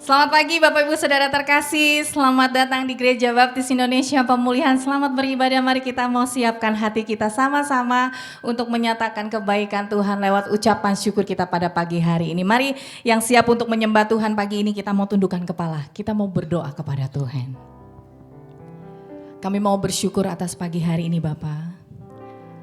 Selamat pagi Bapak Ibu Saudara terkasih, selamat datang di Gereja Baptis Indonesia Pemulihan. Selamat beribadah, mari kita mau siapkan hati kita sama-sama untuk menyatakan kebaikan Tuhan lewat ucapan syukur kita pada pagi hari ini. Mari yang siap untuk menyembah Tuhan pagi ini kita mau tundukkan kepala, kita mau berdoa kepada Tuhan. Kami mau bersyukur atas pagi hari ini Bapak.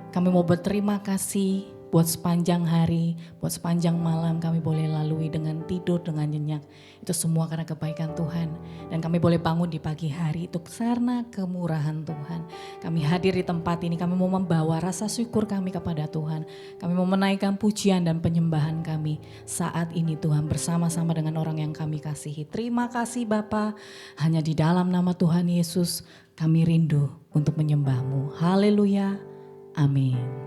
Kami mau berterima kasih buat sepanjang hari, buat sepanjang malam kami boleh lalui dengan tidur, dengan nyenyak. Itu semua karena kebaikan Tuhan. Dan kami boleh bangun di pagi hari itu karena kemurahan Tuhan. Kami hadir di tempat ini, kami mau membawa rasa syukur kami kepada Tuhan. Kami mau menaikkan pujian dan penyembahan kami saat ini Tuhan bersama-sama dengan orang yang kami kasihi. Terima kasih Bapa, hanya di dalam nama Tuhan Yesus kami rindu untuk menyembah-Mu. Haleluya, amin.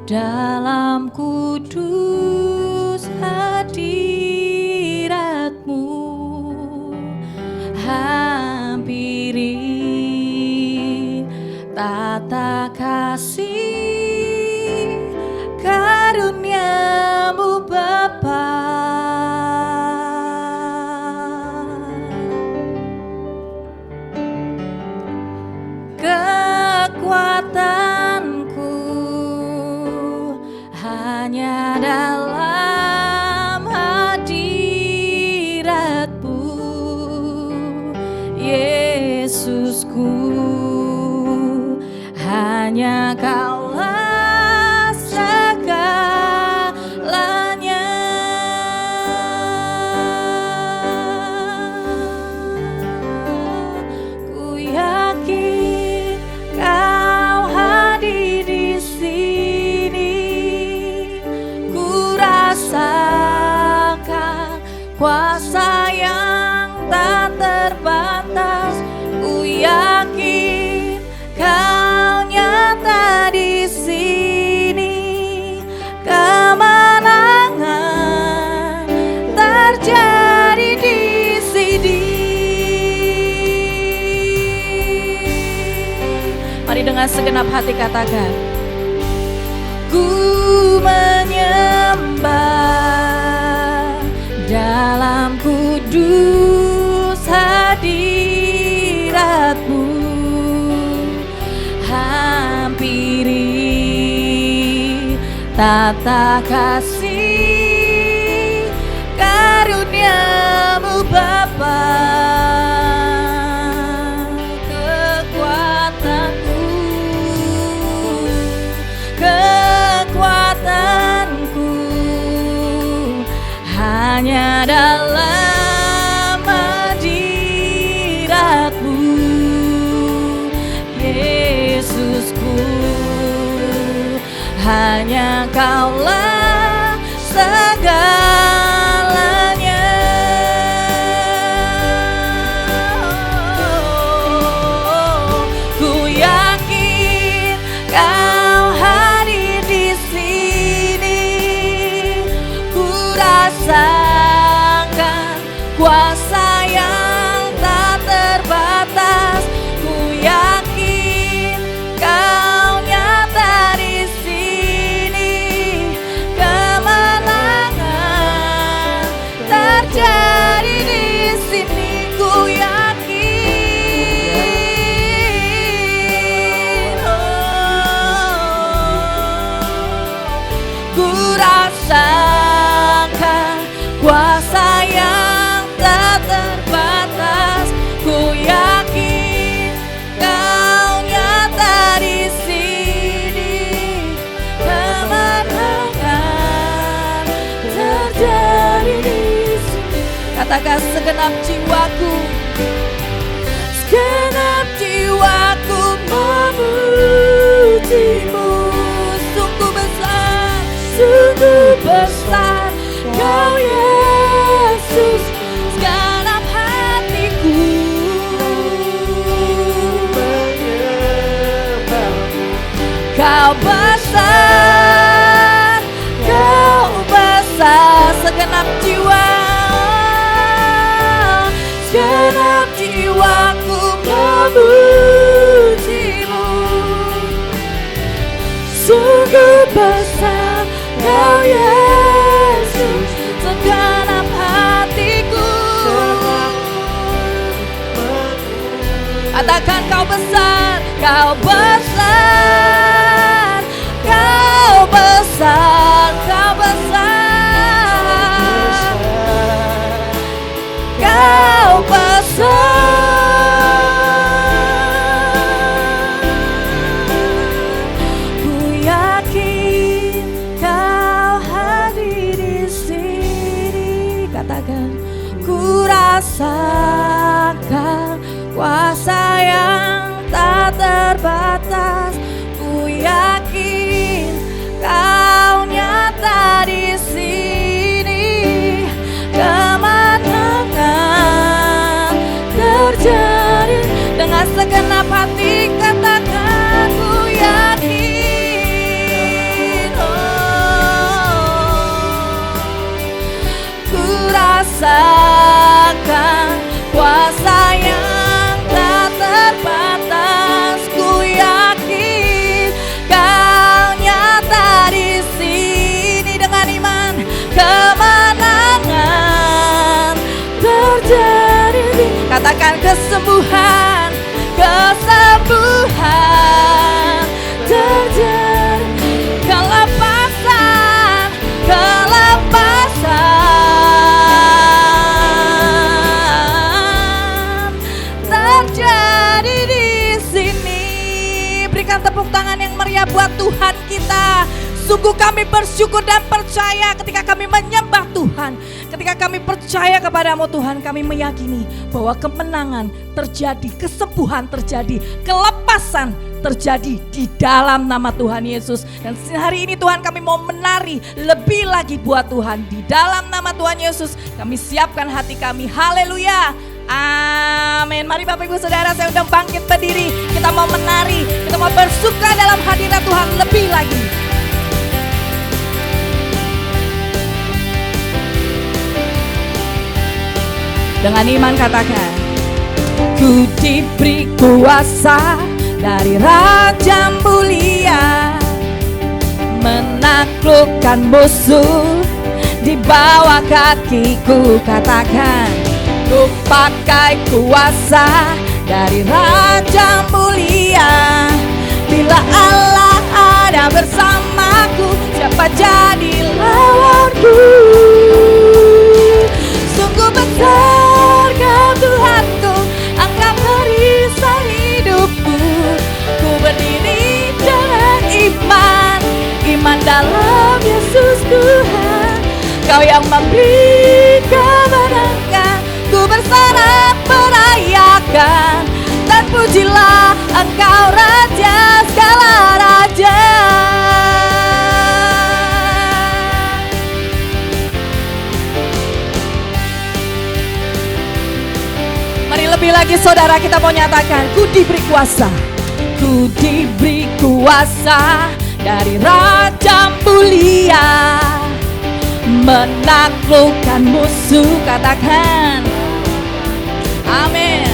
Dalam kudus hadirat-Mu, hampiri tata kasih karunia-Mu Bapa. Kekuatanku hanya dalam hadirat-Mu, Yesusku, hanya Kaulah segalanya. Ku yakin Kau hadir di sini, rasakan kuasa yang tak terbatas. Ku yakin Kau nyata di sini, kemenangan terjadi di sini. Mari dengan segenap hati katakan, ku menyembah dalam kudus hadirat-Mu, hampiri tata kasih karunia-Mu Bapa. Kekuatanku hanya dalam hadirat-Mu, Yesusku, hanya Kaulah segalanya. Ku yakin Kau hadir di sini, ku rasakan kuasa yang tak terbatas. Ku yakin Kau nyata di sini, kemenangan terjadi di sini. Ku yakin, ku rasakan kuasa yang tak terbatas. Ku yakin Kau nyata di sini, kemenangan terjadi di sini. Katakan segenap jiwaku, segenap jiwaku memuji-Mu. Sungguh besar, sungguh besar Kau Yesus, segenap hatiku Kau besar, Kau besar. segenap jiwa. Segenap jiwaku memujimu. Sungguh besar Kau Yesus, segenap hatiku. Katakan Kau besar, Kau besar, Kau besar, Kau besar, Kau besar. Ku yakin Kau hadir di sini. Katakan, ku rasakan kuasa yang tak terbatas. Ku yakin Kau nyata di sini. Kemenangan terjadi dengan segenap hati. Katakan, ku yakin. Ku rasakan kuasa yang tak terbatas. Ku yakin Kau nyata di sini. Dengan iman kemenangan terjadi. Katakan, kesembuhan, kesembuhan terjadi. Kelepasan, kelepasan terjadi di sini. Berikan tepuk tangan yang meriah buat Tuhan kita. Sungguh kami bersyukur dan percaya ketika kami menyembah Tuhan. Ketika kami percaya kepadamu Tuhan, kami meyakini bahwa kemenangan terjadi, kesembuhan terjadi, kelepasan terjadi di dalam nama Tuhan Yesus. Dan hari ini Tuhan, kami mau menari lebih lagi buat Tuhan. Di dalam nama Tuhan Yesus kami siapkan hati kami. Haleluya. Amin. Mari Bapak Ibu Saudara, saya undang bangkit berdiri. Kita mau menari, kita mau bersuka dalam hadirat Tuhan lebih lagi. Dengan iman katakan, ku diberi kuasa dari Raja mulia, menaklukkan musuh di bawah kakiku. Katakan, ku pakai kuasa dari Raja mulia. Bila Allah ada bersamaku, siapa jadi lawanku? Sungguh besar Kau Tuhanku, Engkau perisai hidupku. Ku berdiri dengan iman, iman dalam Yesus Tuhan. Kau yang memberi kemenangan, ku bersorak merayakan. Dan pujilah Engkau Raja segala raja. Mari lebih lagi saudara, kita mau nyatakan, ku diberi kuasa. Ku diberi kuasa dari Raja mulia, menaklukkan musuh. Katakan, amin.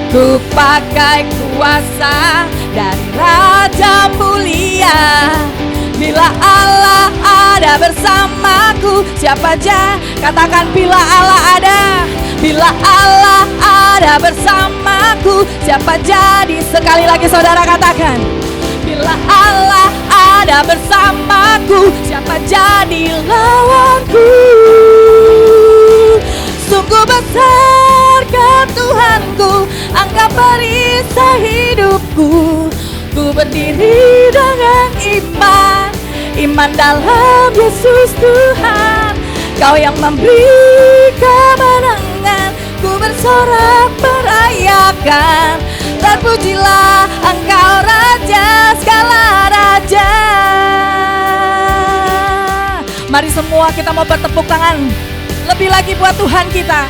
Ku pakai kuasa dari Raja mulia. Bila Allah ada bersamaku, siapa aja? Katakan, bila Allah ada. Bila Allah ada bersamaku, siapa jadi? Sekali lagi saudara katakan, bila Allah ada bersamaku, siapa jadi lawanku? Sungguh besar Kau Tuhanku, Engkau perisai hidupku. Ku berdiri dengan iman, iman dalam Yesus Tuhan. Kau yang memberi kemenangan, ku bersorak merayakan. Terpujilah Engkau Raja segala raja. Mari semua kita mau bertepuk tangan lebih lagi buat Tuhan kita.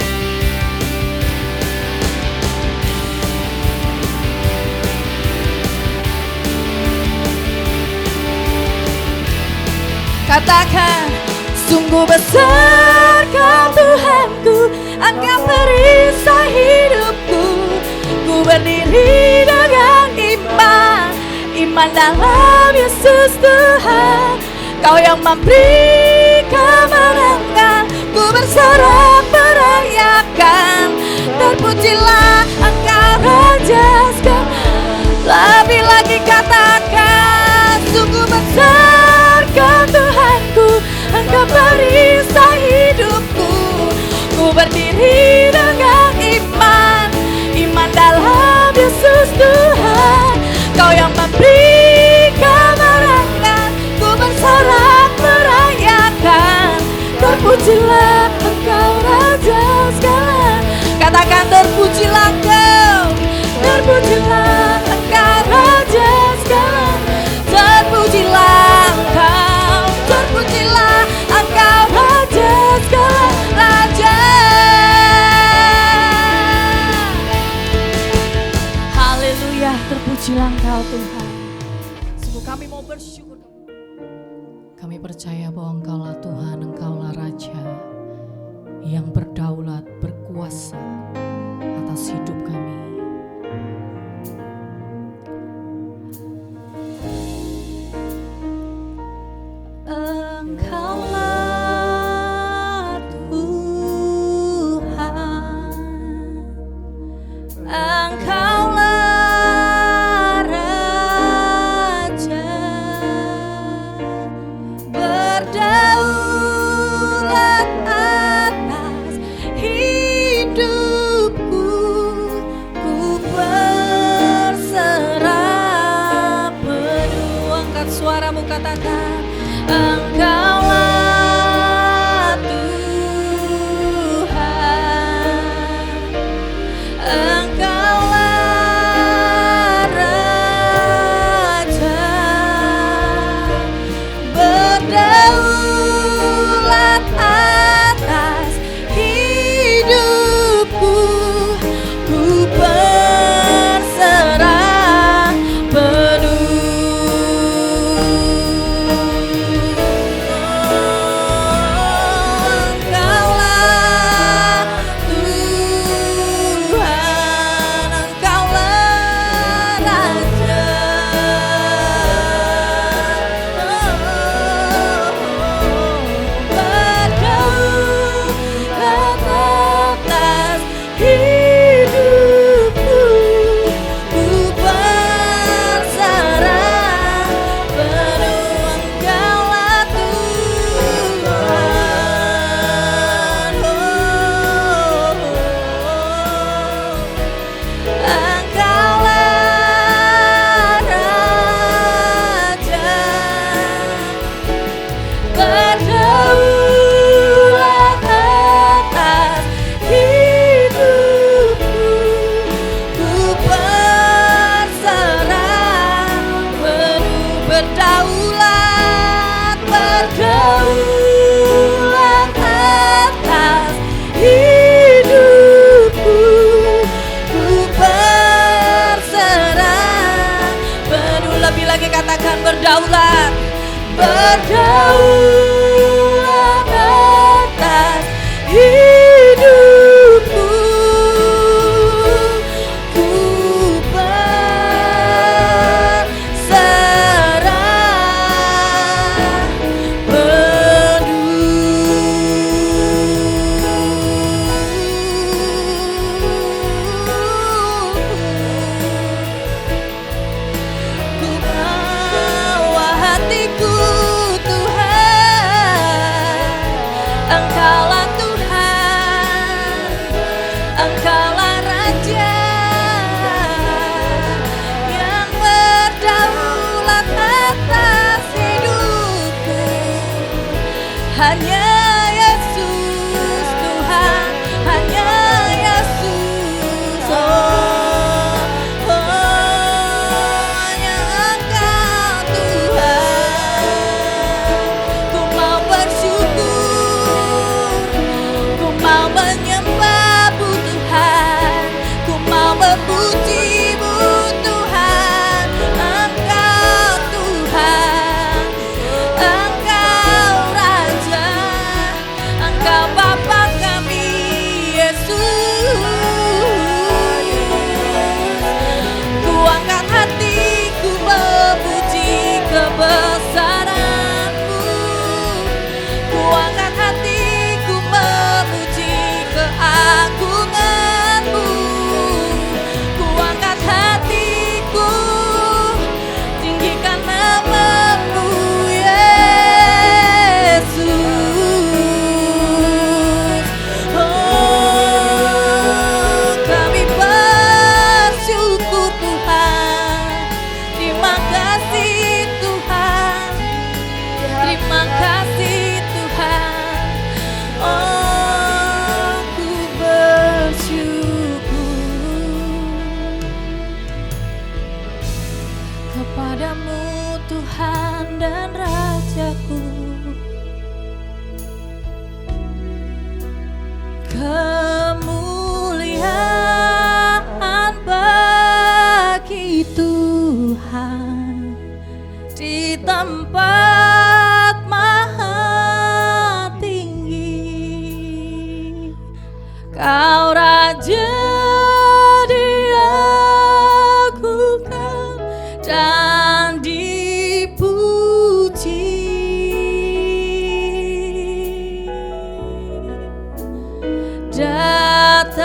Katakan, sungguh besar berdiri dengan iman, iman dalam Yesus Tuhan. Kau yang memberi kemenangan, ku bersorak merayakan. Terpujilah Engkau Raja segala. Lebih lagi katakan, sungguh besar Kau Tuhanku, Engkau perisai hidupku. Ku berdiri dengan iman, iman dalam Yesus Tuhan. Kau yang memberi kemenangan, ku bersorak merayakan. Terpujilah Engkau Raja segala. Katakan terpujilah Engkau, terpujilah Engkau Raja segala. Terpujilah Engkau, terpujilah Engkau Raja segala. Raja. Haleluya, terpujilah Engkau Tuhan. Sungguh kami mau bersyukur. Kami percaya bahwa Engkaulah Tuhan, Engkaulah Raja yang berdaulat, berkuasa atas hidup kami. Engkaulah Tuhan, Engkaulah Raja, berdaulat atas hidupku. Ku berserah penuh. Angkat suaramu, katakan Engkaulah Tuhan, Engkaulah Raja, berdaulat atas hidupku. Ku berserah penuh. Berdaulat, berdaulat atas hidupku. Ku berserah penuh. Ku bawa hatiku Tuhan, Engkaulah Tuhan, Engkaulah Raja yang berdaulat atas hidupku. Hanya Yesus Tuhan, hanya Yesus. Hanya Engkau Tuhan. Ku mau bersyukur, ku mau menyembah-Mu Tuhan, ku mau memuji-Mu Tuhan. Engkau Tuhan, Engkau Raja, Engkau Bapa kami Yesus. Padamu Tuhan dan Rajaku, kemuliaan bagi Tuhan di tempat maha tinggi. Kau Raja diagungkan dan dipuji. Datanglah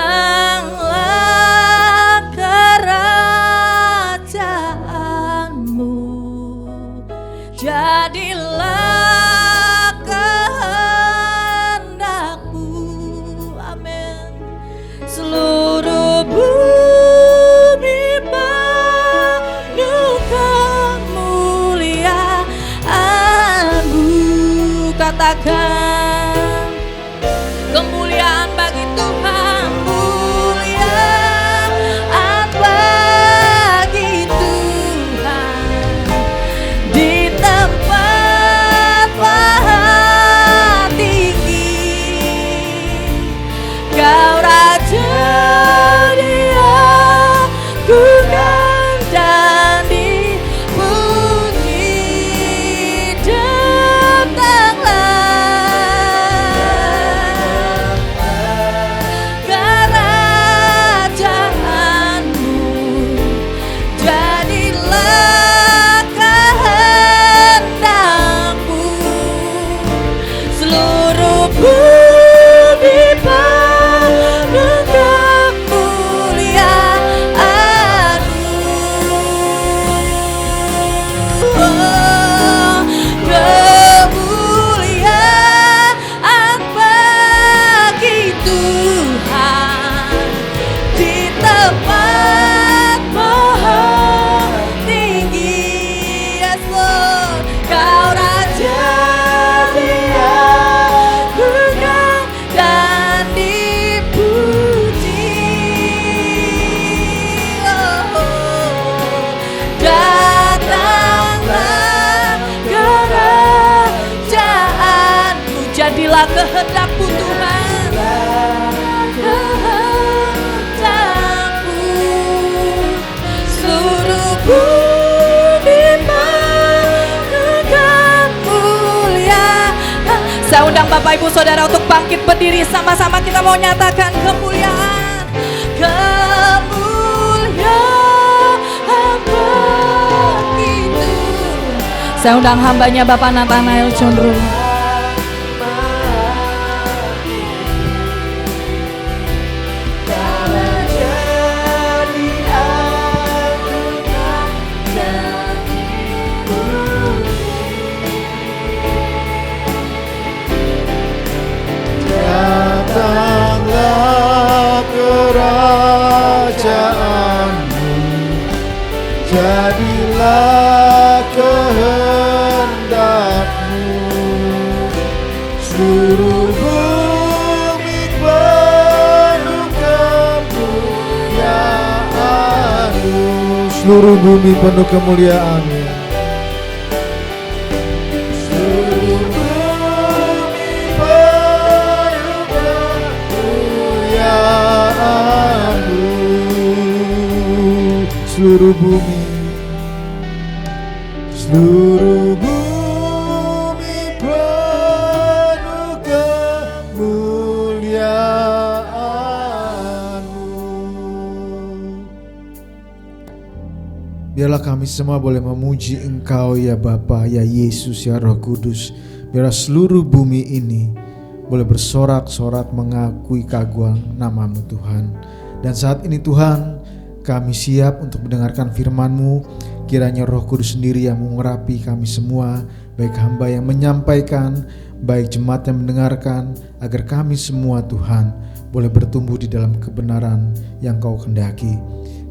kerajaanmu, jadilah kehendakmu. Amin. Seluruh bumi penuh kemuliaan-Mu. Katakan, kemuliaan bagi Tuhan, kemuliaan bagi Tuhan di tempat maha tinggi. Kau Raja diagungkan dan dipuji. Jadilah kehendak-Mu Tuhan, kehendak-Mu. Seluruh bumi penuh kemuliaan. Saya undang Bapak Ibu Saudara untuk bangkit berdiri, sama-sama kita mau nyatakan kemuliaan, kemuliaan bagi Tuhan. Saya undang hambanya Bapak Nathanael Condro. Datanglah kerajaanmu, jadilah kehendak-Mu. Seluruh bumi penuh kemuliaan-Mu. Seluruh bumi penuh kemuliaan-Mu. Seluruh bumi, seluruh bumi penuh kemuliaan-Mu. Biarlah kami semua boleh memuji Engkau ya Bapa, ya Yesus, ya Roh Kudus. Biarlah seluruh bumi ini boleh bersorak-sorak mengakui keagungan nama-Mu Tuhan. Dan saat ini Tuhan, kami siap untuk mendengarkan firman-Mu. Kiranya Roh Kudus sendiri yang mengurapi kami semua, baik hamba yang menyampaikan, baik jemaat yang mendengarkan, agar kami semua Tuhan boleh bertumbuh di dalam kebenaran yang Kau kehendaki.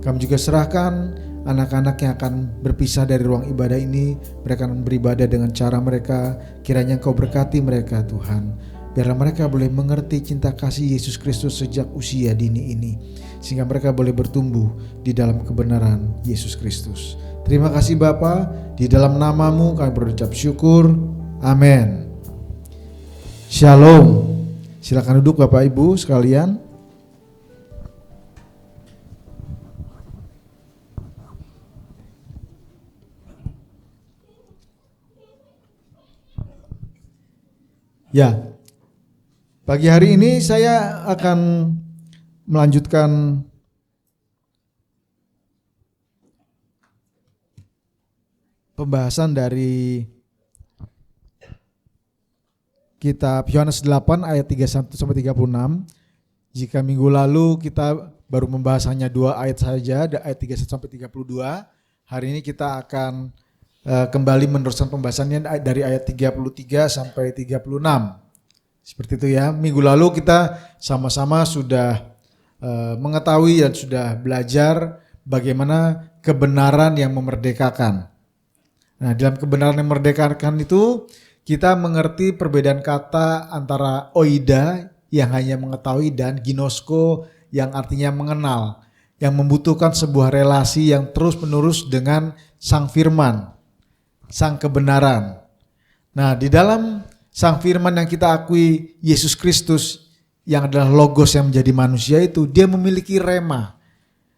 Kami juga serahkan anak-anak yang akan berpisah dari ruang ibadah ini. Mereka akan beribadah dengan cara mereka. Kiranya Engkau berkati mereka Tuhan. Biarlah mereka boleh mengerti cinta kasih Yesus Kristus sejak usia dini ini, sehingga mereka boleh bertumbuh di dalam kebenaran Yesus Kristus. Terima kasih Bapa, di dalam nama-Mu kami berucap syukur. Amin. Shalom. Silakan duduk Bapak Ibu sekalian. Ya, pagi hari ini saya akan melanjutkan pembahasan dari kitab Yohanes 8 ayat 31 sampai 36. Jika minggu lalu kita baru membahas hanya 2 ayat saja, ayat 31 sampai 32, hari ini kita akan kembali meneruskan pembahasannya dari ayat 33 sampai 36. Seperti itu ya. Minggu lalu kita sama-sama sudah mengetahui dan sudah belajar bagaimana kebenaran yang memerdekakan. Nah, dalam kebenaran yang memerdekakan itu kita mengerti perbedaan kata antara oida yang hanya mengetahui dan ginosko yang artinya mengenal, yang membutuhkan sebuah relasi yang terus-menerus dengan Sang Firman, Sang kebenaran. Nah, di dalam Sang Firman yang kita akui, Yesus Kristus yang adalah Logos yang menjadi manusia itu, dia memiliki rema.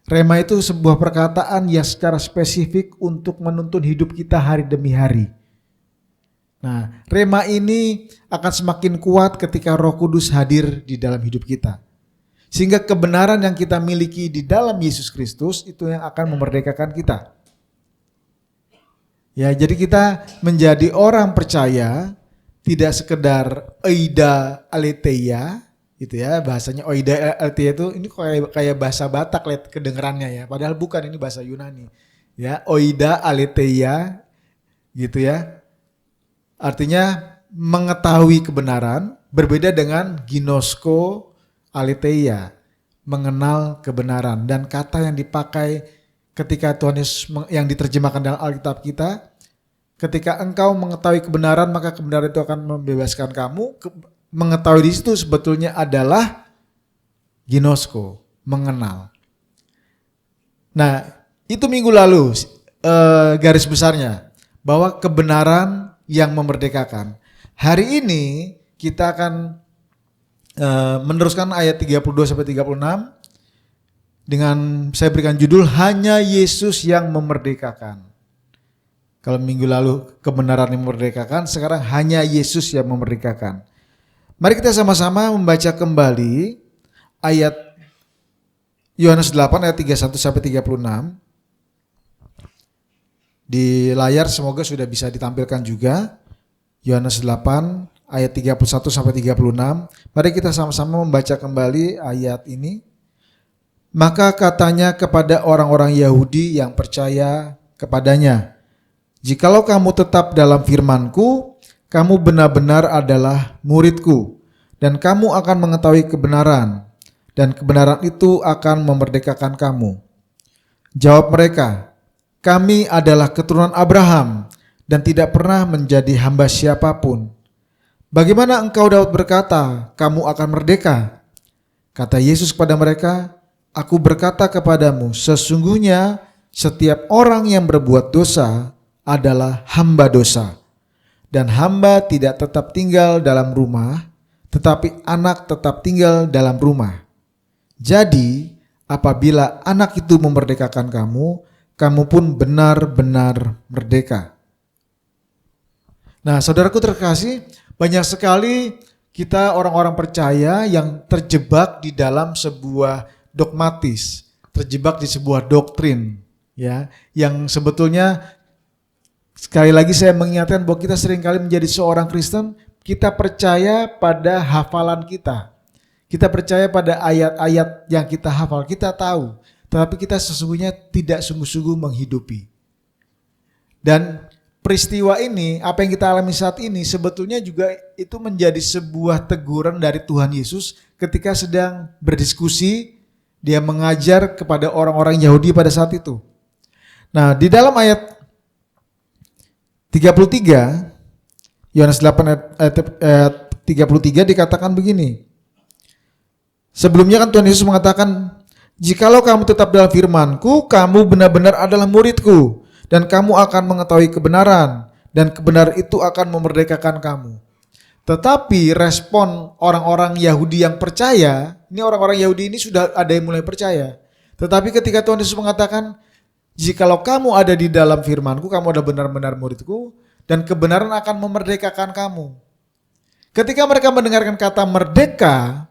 Rema itu sebuah perkataan yang secara spesifik untuk menuntun hidup kita hari demi hari. Nah, rema ini akan semakin kuat ketika Roh Kudus hadir di dalam hidup kita. Sehingga kebenaran yang kita miliki di dalam Yesus Kristus itu yang akan memerdekakan kita. Ya, jadi kita menjadi orang percaya tidak sekedar oida aletheia, gitu ya, bahasanya oida aletheia itu ini kayak bahasa Batak lihat kedengerannya ya, padahal bukan, ini bahasa Yunani. Ya, oida aletheia gitu ya. Artinya mengetahui kebenaran, berbeda dengan ginosko aletheia, mengenal kebenaran. Dan kata yang dipakai ketika Tuhan Yesus yang diterjemahkan dalam Alkitab kita, ketika engkau mengetahui kebenaran maka kebenaran itu akan membebaskan kamu. Mengetahui di situ sebetulnya adalah ginosko, mengenal. Nah, itu minggu lalu garis besarnya bahwa kebenaran yang memerdekakan. Hari ini kita akan meneruskan ayat 32 sampai 36 dengan saya berikan judul hanya Yesus yang memerdekakan. Kalau minggu lalu kebenaran yang memerdekakan, sekarang hanya Yesus yang memerdekakan. Mari kita sama-sama membaca kembali ayat Yohanes 8 ayat 31 sampai 36. Di layar semoga sudah bisa ditampilkan juga. Yohanes 8 ayat 31 sampai 36. Mari kita sama-sama membaca kembali ayat ini. Maka katanya kepada orang-orang Yahudi yang percaya kepadanya, jikalau kamu tetap dalam firman-Ku, kamu benar-benar adalah murid-Ku, dan kamu akan mengetahui kebenaran, dan kebenaran itu akan memerdekakan kamu. Jawab mereka, kami adalah keturunan Abraham dan tidak pernah menjadi hamba siapapun. Bagaimana engkau dapat berkata, kamu akan merdeka? Kata Yesus kepada mereka, aku berkata kepadamu, sesungguhnya setiap orang yang berbuat dosa adalah hamba dosa. Dan hamba tidak tetap tinggal dalam rumah, tetapi anak tetap tinggal dalam rumah. Jadi, apabila anak itu memerdekakan kamu, kamu pun benar-benar merdeka. Nah, saudaraku terkasih, banyak sekali kita orang-orang percaya yang terjebak di dalam sebuah dogmatis, terjebak di sebuah doktrin, ya, yang sebetulnya sekali lagi saya mengingatkan bahwa kita seringkali menjadi seorang Kristen, kita percaya pada hafalan kita. Kita percaya pada ayat-ayat yang kita hafal, kita tahu, tetapi kita sesungguhnya tidak sungguh-sungguh menghidupi. Dan peristiwa ini, apa yang kita alami saat ini sebetulnya juga itu menjadi sebuah teguran dari Tuhan Yesus ketika sedang berdiskusi, dia mengajar kepada orang-orang Yahudi pada saat itu. Nah, di dalam ayat 33, Yohanes 8 ayat 33 dikatakan begini. Sebelumnya kan Tuhan Yesus mengatakan, jikalau kamu tetap dalam firman-Ku, kamu benar-benar adalah murid-Ku, dan kamu akan mengetahui kebenaran, dan kebenaran itu akan memerdekakan kamu. Tetapi respon orang-orang Yahudi yang percaya, ini orang-orang Yahudi ini sudah ada yang mulai percaya. Tetapi ketika Tuhan Yesus mengatakan, jikalau kamu ada di dalam firman-Ku, kamu adalah benar-benar murid-Ku, dan kebenaran akan memerdekakan kamu. Ketika mereka mendengarkan kata merdeka,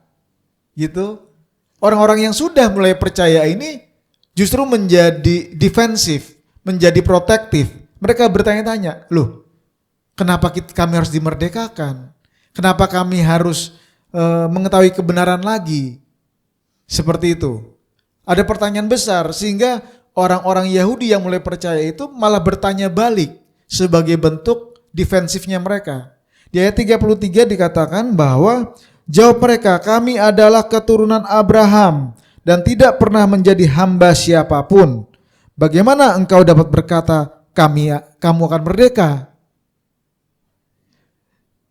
gitu, orang-orang yang sudah mulai percaya ini justru menjadi defensif, menjadi protektif. Mereka bertanya-tanya, loh, kenapa kami harus dimerdekakan? Kenapa kami harus mengetahui kebenaran lagi? Seperti itu. Ada pertanyaan besar sehingga orang-orang Yahudi yang mulai percaya itu malah bertanya balik sebagai bentuk defensifnya mereka. Di ayat 33 dikatakan bahwa jawab mereka, kami adalah keturunan Abraham dan tidak pernah menjadi hamba siapapun. Bagaimana engkau dapat berkata kamu akan merdeka?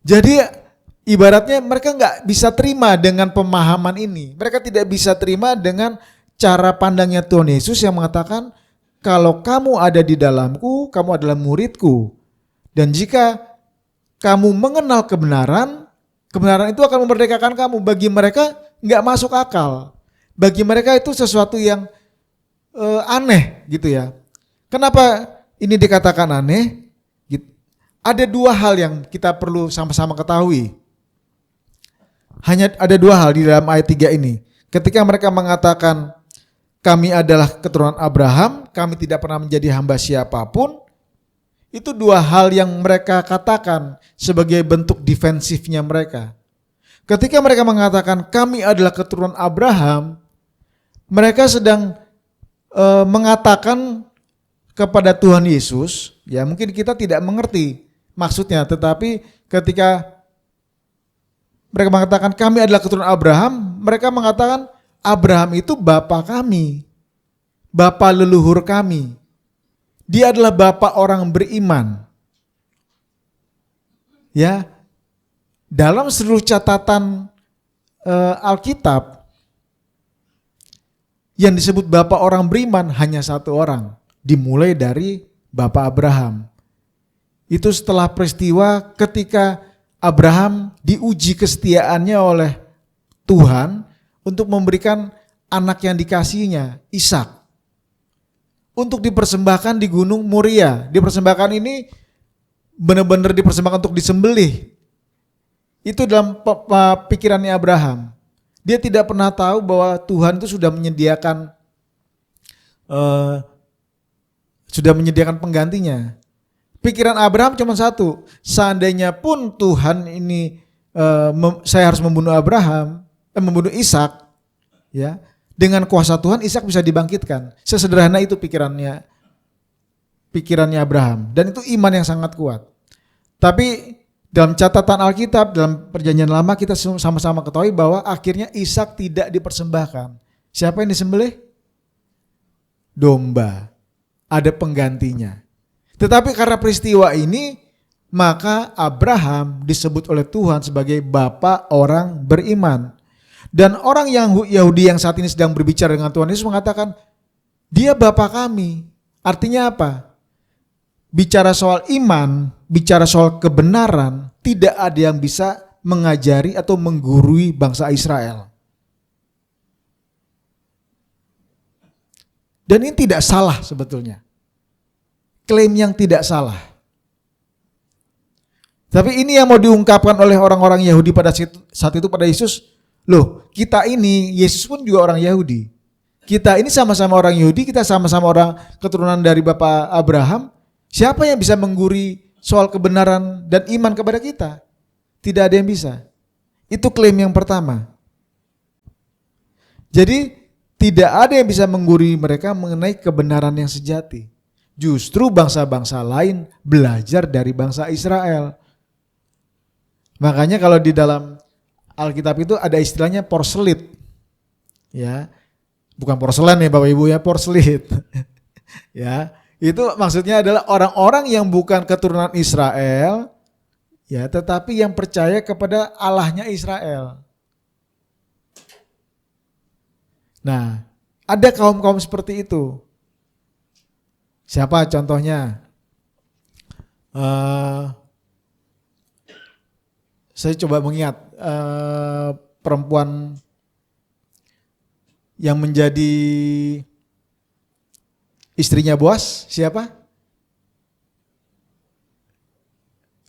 Jadi ibaratnya mereka nggak bisa terima dengan pemahaman ini. Mereka tidak bisa terima dengan cara pandangnya Tuhan Yesus yang mengatakan, kalau kamu ada di dalamku, kamu adalah muridku. Dan jika kamu mengenal kebenaran, kebenaran itu akan memerdekakan kamu. Bagi mereka nggak masuk akal. Bagi mereka itu sesuatu yang aneh gitu ya. Kenapa ini dikatakan aneh? Ada dua hal yang kita perlu sama-sama ketahui. Hanya ada dua hal di dalam ayat 3 ini. Ketika mereka mengatakan kami adalah keturunan Abraham, kami tidak pernah menjadi hamba siapapun, itu dua hal yang mereka katakan sebagai bentuk defensifnya mereka. Ketika mereka mengatakan kami adalah keturunan Abraham, mereka sedang mengatakan kepada Tuhan Yesus, ya mungkin kita tidak mengerti maksudnya, tetapi ketika mereka mengatakan kami adalah keturunan Abraham, mereka mengatakan Abraham itu bapa kami, bapa leluhur kami. Dia adalah bapa orang beriman. Ya, dalam seluruh catatan Alkitab, yang disebut bapa orang beriman hanya satu orang, dimulai dari bapa Abraham. Itu setelah peristiwa ketika Abraham diuji kesetiaannya oleh Tuhan untuk memberikan anak yang dikasihinya, Ishak, untuk dipersembahkan di Gunung Moria. Dipersembahkan ini benar-benar dipersembahkan untuk disembelih. Itu dalam pikirannya Abraham. Dia tidak pernah tahu bahwa Tuhan itu sudah menyediakan penggantinya. Pikiran Abraham cuma satu, seandainya pun Tuhan ini saya harus membunuh membunuh Ishak, ya, dengan kuasa Tuhan Ishak bisa dibangkitkan. Sesederhana itu pikirannya Abraham, dan itu iman yang sangat kuat. Tapi dalam catatan Alkitab, dalam Perjanjian Lama kita sama-sama ketahui bahwa akhirnya Ishak tidak dipersembahkan. Siapa yang disembelih? Domba. Ada penggantinya. Tetapi karena peristiwa ini, maka Abraham disebut oleh Tuhan sebagai bapa orang beriman. Dan orang yang Yahudi yang saat ini sedang berbicara dengan Tuhan Yesus mengatakan, dia bapa kami. Artinya apa? Bicara soal iman, bicara soal kebenaran, tidak ada yang bisa mengajari atau menggurui bangsa Israel. Dan ini tidak salah sebetulnya. Klaim yang tidak salah. Tapi ini yang mau diungkapkan oleh orang-orang Yahudi pada saat itu pada Yesus. Loh, kita ini, Yesus pun juga orang Yahudi. Kita ini sama-sama orang Yahudi, kita sama-sama orang keturunan dari Bapak Abraham. Siapa yang bisa menggurui soal kebenaran dan iman kepada kita? Tidak ada yang bisa. Itu klaim yang pertama. Jadi tidak ada yang bisa menggurui mereka mengenai kebenaran yang sejati. Justru bangsa-bangsa lain belajar dari bangsa Israel. Makanya kalau di dalam Alkitab itu ada istilahnya porselit. Ya. Bukan porselen ya Bapak Ibu ya, porselit. Ya, itu maksudnya adalah orang-orang yang bukan keturunan Israel Ya, tetapi yang percaya kepada Allahnya Israel. Nah, ada kaum-kaum seperti itu. Siapa contohnya? Saya coba mengingat perempuan yang menjadi istrinya Boas, siapa?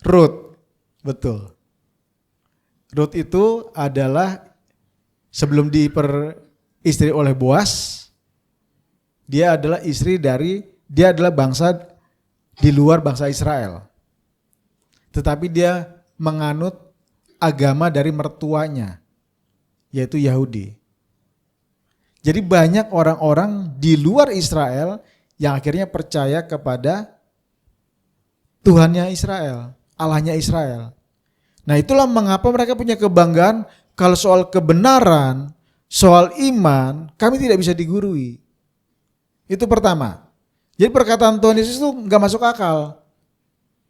Ruth, betul. Ruth itu adalah sebelum diperistri oleh Boas, dia adalah bangsa di luar bangsa Israel. Tetapi dia menganut agama dari mertuanya, yaitu Yahudi. Jadi banyak orang-orang di luar Israel yang akhirnya percaya kepada Tuhannya Israel, Allahnya Israel. Nah, itulah mengapa mereka punya kebanggaan kalau soal kebenaran, soal iman, kami tidak bisa digurui. Itu pertama. Jadi perkataan Tuhan Yesus itu nggak masuk akal.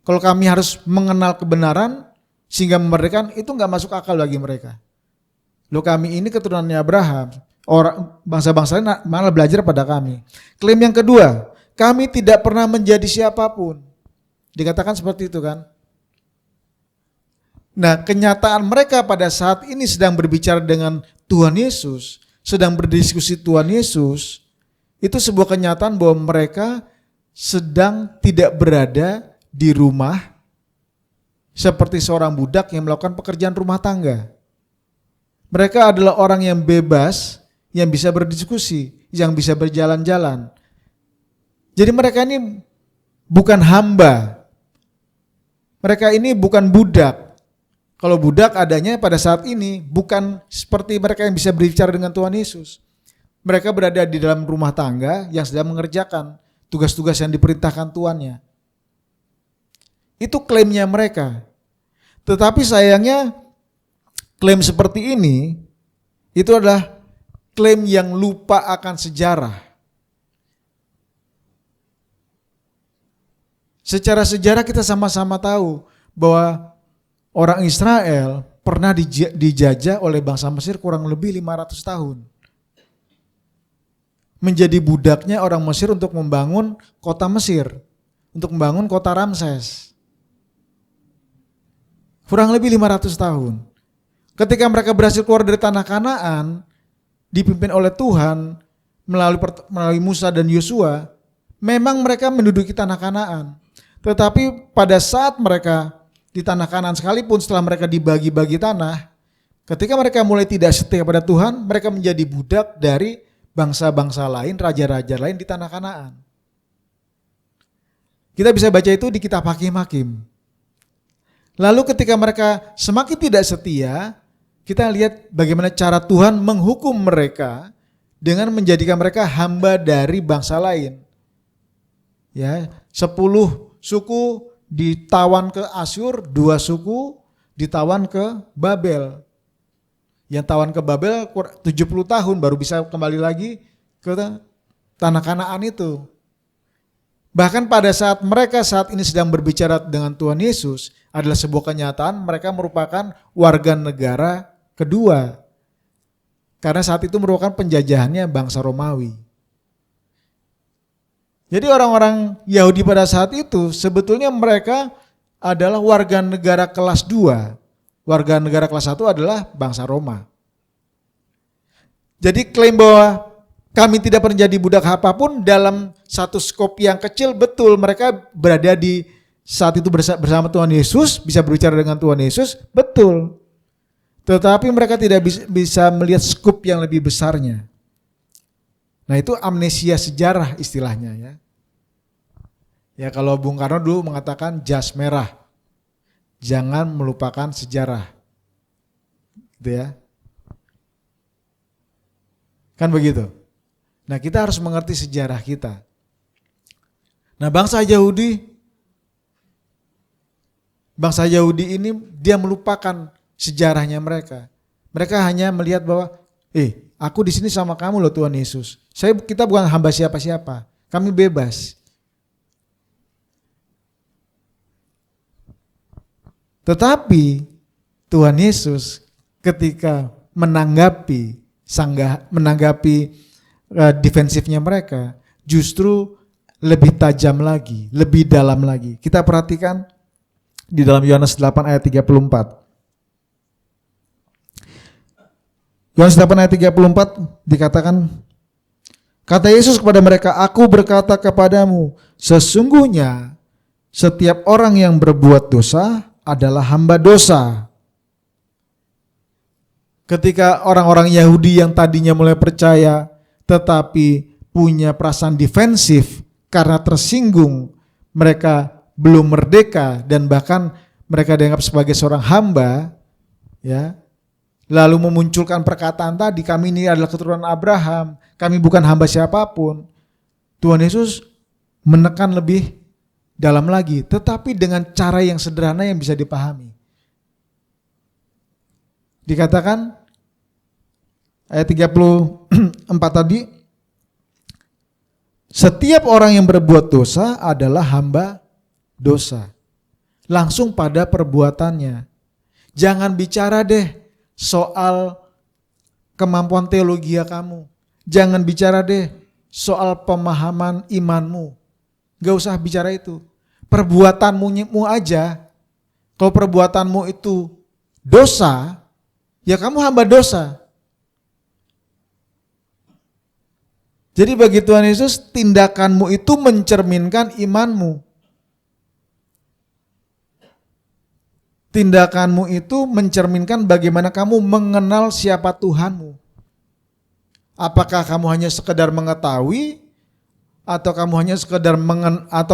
Kalau kami harus mengenal kebenaran sehingga memerdekakan, itu nggak masuk akal bagi mereka. Loh, kami ini keturunannya Abraham, orang bangsa-bangsa lain malah belajar pada kami. Klaim yang kedua, kami tidak pernah menjadi siapapun. Dikatakan seperti itu kan. Nah, kenyataan mereka pada saat ini sedang berbicara dengan Tuhan Yesus, sedang berdiskusi Tuhan Yesus, itu sebuah kenyataan bahwa mereka sedang tidak berada di rumah seperti seorang budak yang melakukan pekerjaan rumah tangga. Mereka adalah orang yang bebas, yang bisa berdiskusi, yang bisa berjalan-jalan. Jadi mereka ini bukan hamba. Mereka ini bukan budak. Kalau budak adanya pada saat ini bukan seperti mereka yang bisa berbicara dengan Tuhan Yesus. Mereka berada di dalam rumah tangga yang sedang mengerjakan tugas-tugas yang diperintahkan tuannya. Itu klaimnya mereka. Tetapi sayangnya klaim seperti ini itu adalah klaim yang lupa akan sejarah. Secara sejarah kita sama-sama tahu bahwa orang Israel pernah dijajah oleh bangsa Mesir kurang lebih 500 tahun. Menjadi budaknya orang Mesir untuk membangun kota Mesir, untuk membangun kota Ramses. Kurang lebih 500 tahun. Ketika mereka berhasil keluar dari tanah Kanaan, dipimpin oleh Tuhan melalui Musa dan Yosua, memang mereka menduduki tanah Kanaan. Tetapi pada saat mereka di tanah Kanaan sekalipun setelah mereka dibagi-bagi tanah, ketika mereka mulai tidak setia pada Tuhan, mereka menjadi budak dari bangsa-bangsa lain, raja-raja lain di tanah Kanaan. Kita bisa baca itu di kitab Hakim-Hakim. Lalu ketika mereka semakin tidak setia, kita lihat bagaimana cara Tuhan menghukum mereka dengan menjadikan mereka hamba dari bangsa lain. Ya, 10 suku ditawan ke Asyur, 2 suku ditawan ke Babel. Yang tawan ke Babel 70 tahun baru bisa kembali lagi ke tanah Kanaan itu. Bahkan pada saat mereka saat ini sedang berbicara dengan Tuhan Yesus adalah sebuah kenyataan mereka merupakan warga negara kedua. Karena saat itu merupakan penjajahannya bangsa Romawi. Jadi orang-orang Yahudi pada saat itu sebetulnya mereka adalah warga negara kelas 2. Warga negara kelas 1 adalah bangsa Roma. Jadi klaim bahwa kami tidak pernah jadi budak apapun dalam satu skop yang kecil, betul mereka berada di saat itu bersama Tuhan Yesus, bisa berbicara dengan Tuhan Yesus, betul. Tetapi mereka tidak bisa melihat skop yang lebih besarnya. Nah, itu amnesia sejarah istilahnya ya. Ya kalau Bung Karno dulu mengatakan jas merah, jangan melupakan sejarah. Gitu ya. Kan begitu. Nah, kita harus mengerti sejarah kita. Nah, bangsa Yahudi ini dia melupakan sejarahnya mereka. Mereka hanya melihat bahwa, aku di sini sama kamu loh Tuhan Yesus. Kita bukan hamba siapa-siapa. Kami bebas. Tetapi Tuhan Yesus ketika menanggapi defensifnya mereka, justru lebih tajam lagi, lebih dalam lagi. Kita perhatikan di dalam Yohanes 8 ayat 34. Yohanes 8 ayat 34 dikatakan, kata Yesus kepada mereka, aku berkata kepadamu, sesungguhnya setiap orang yang berbuat dosa adalah hamba dosa. Ketika orang-orang Yahudi yang tadinya mulai percaya tetapi punya perasaan defensif karena tersinggung, mereka belum merdeka dan bahkan mereka dianggap sebagai seorang hamba, ya. Lalu memunculkan perkataan tadi, kami ini adalah keturunan Abraham, kami bukan hamba siapapun. Tuhan Yesus menekan lebih dalam lagi, tetapi dengan cara yang sederhana yang bisa dipahami. Dikatakan ayat 34 tadi, setiap orang yang berbuat dosa adalah hamba dosa. Langsung pada perbuatannya. Jangan bicara deh soal kemampuan teologi kamu. Jangan bicara deh soal pemahaman imanmu. Gak usah bicara itu. Perbuatanmu aja. Kalau perbuatanmu itu dosa, ya kamu hamba dosa. Jadi bagi Tuhan Yesus, tindakanmu itu mencerminkan imanmu. Tindakanmu itu mencerminkan bagaimana kamu mengenal siapa Tuhanmu. Apakah kamu hanya sekedar mengetahui, atau kamu hanya sekedar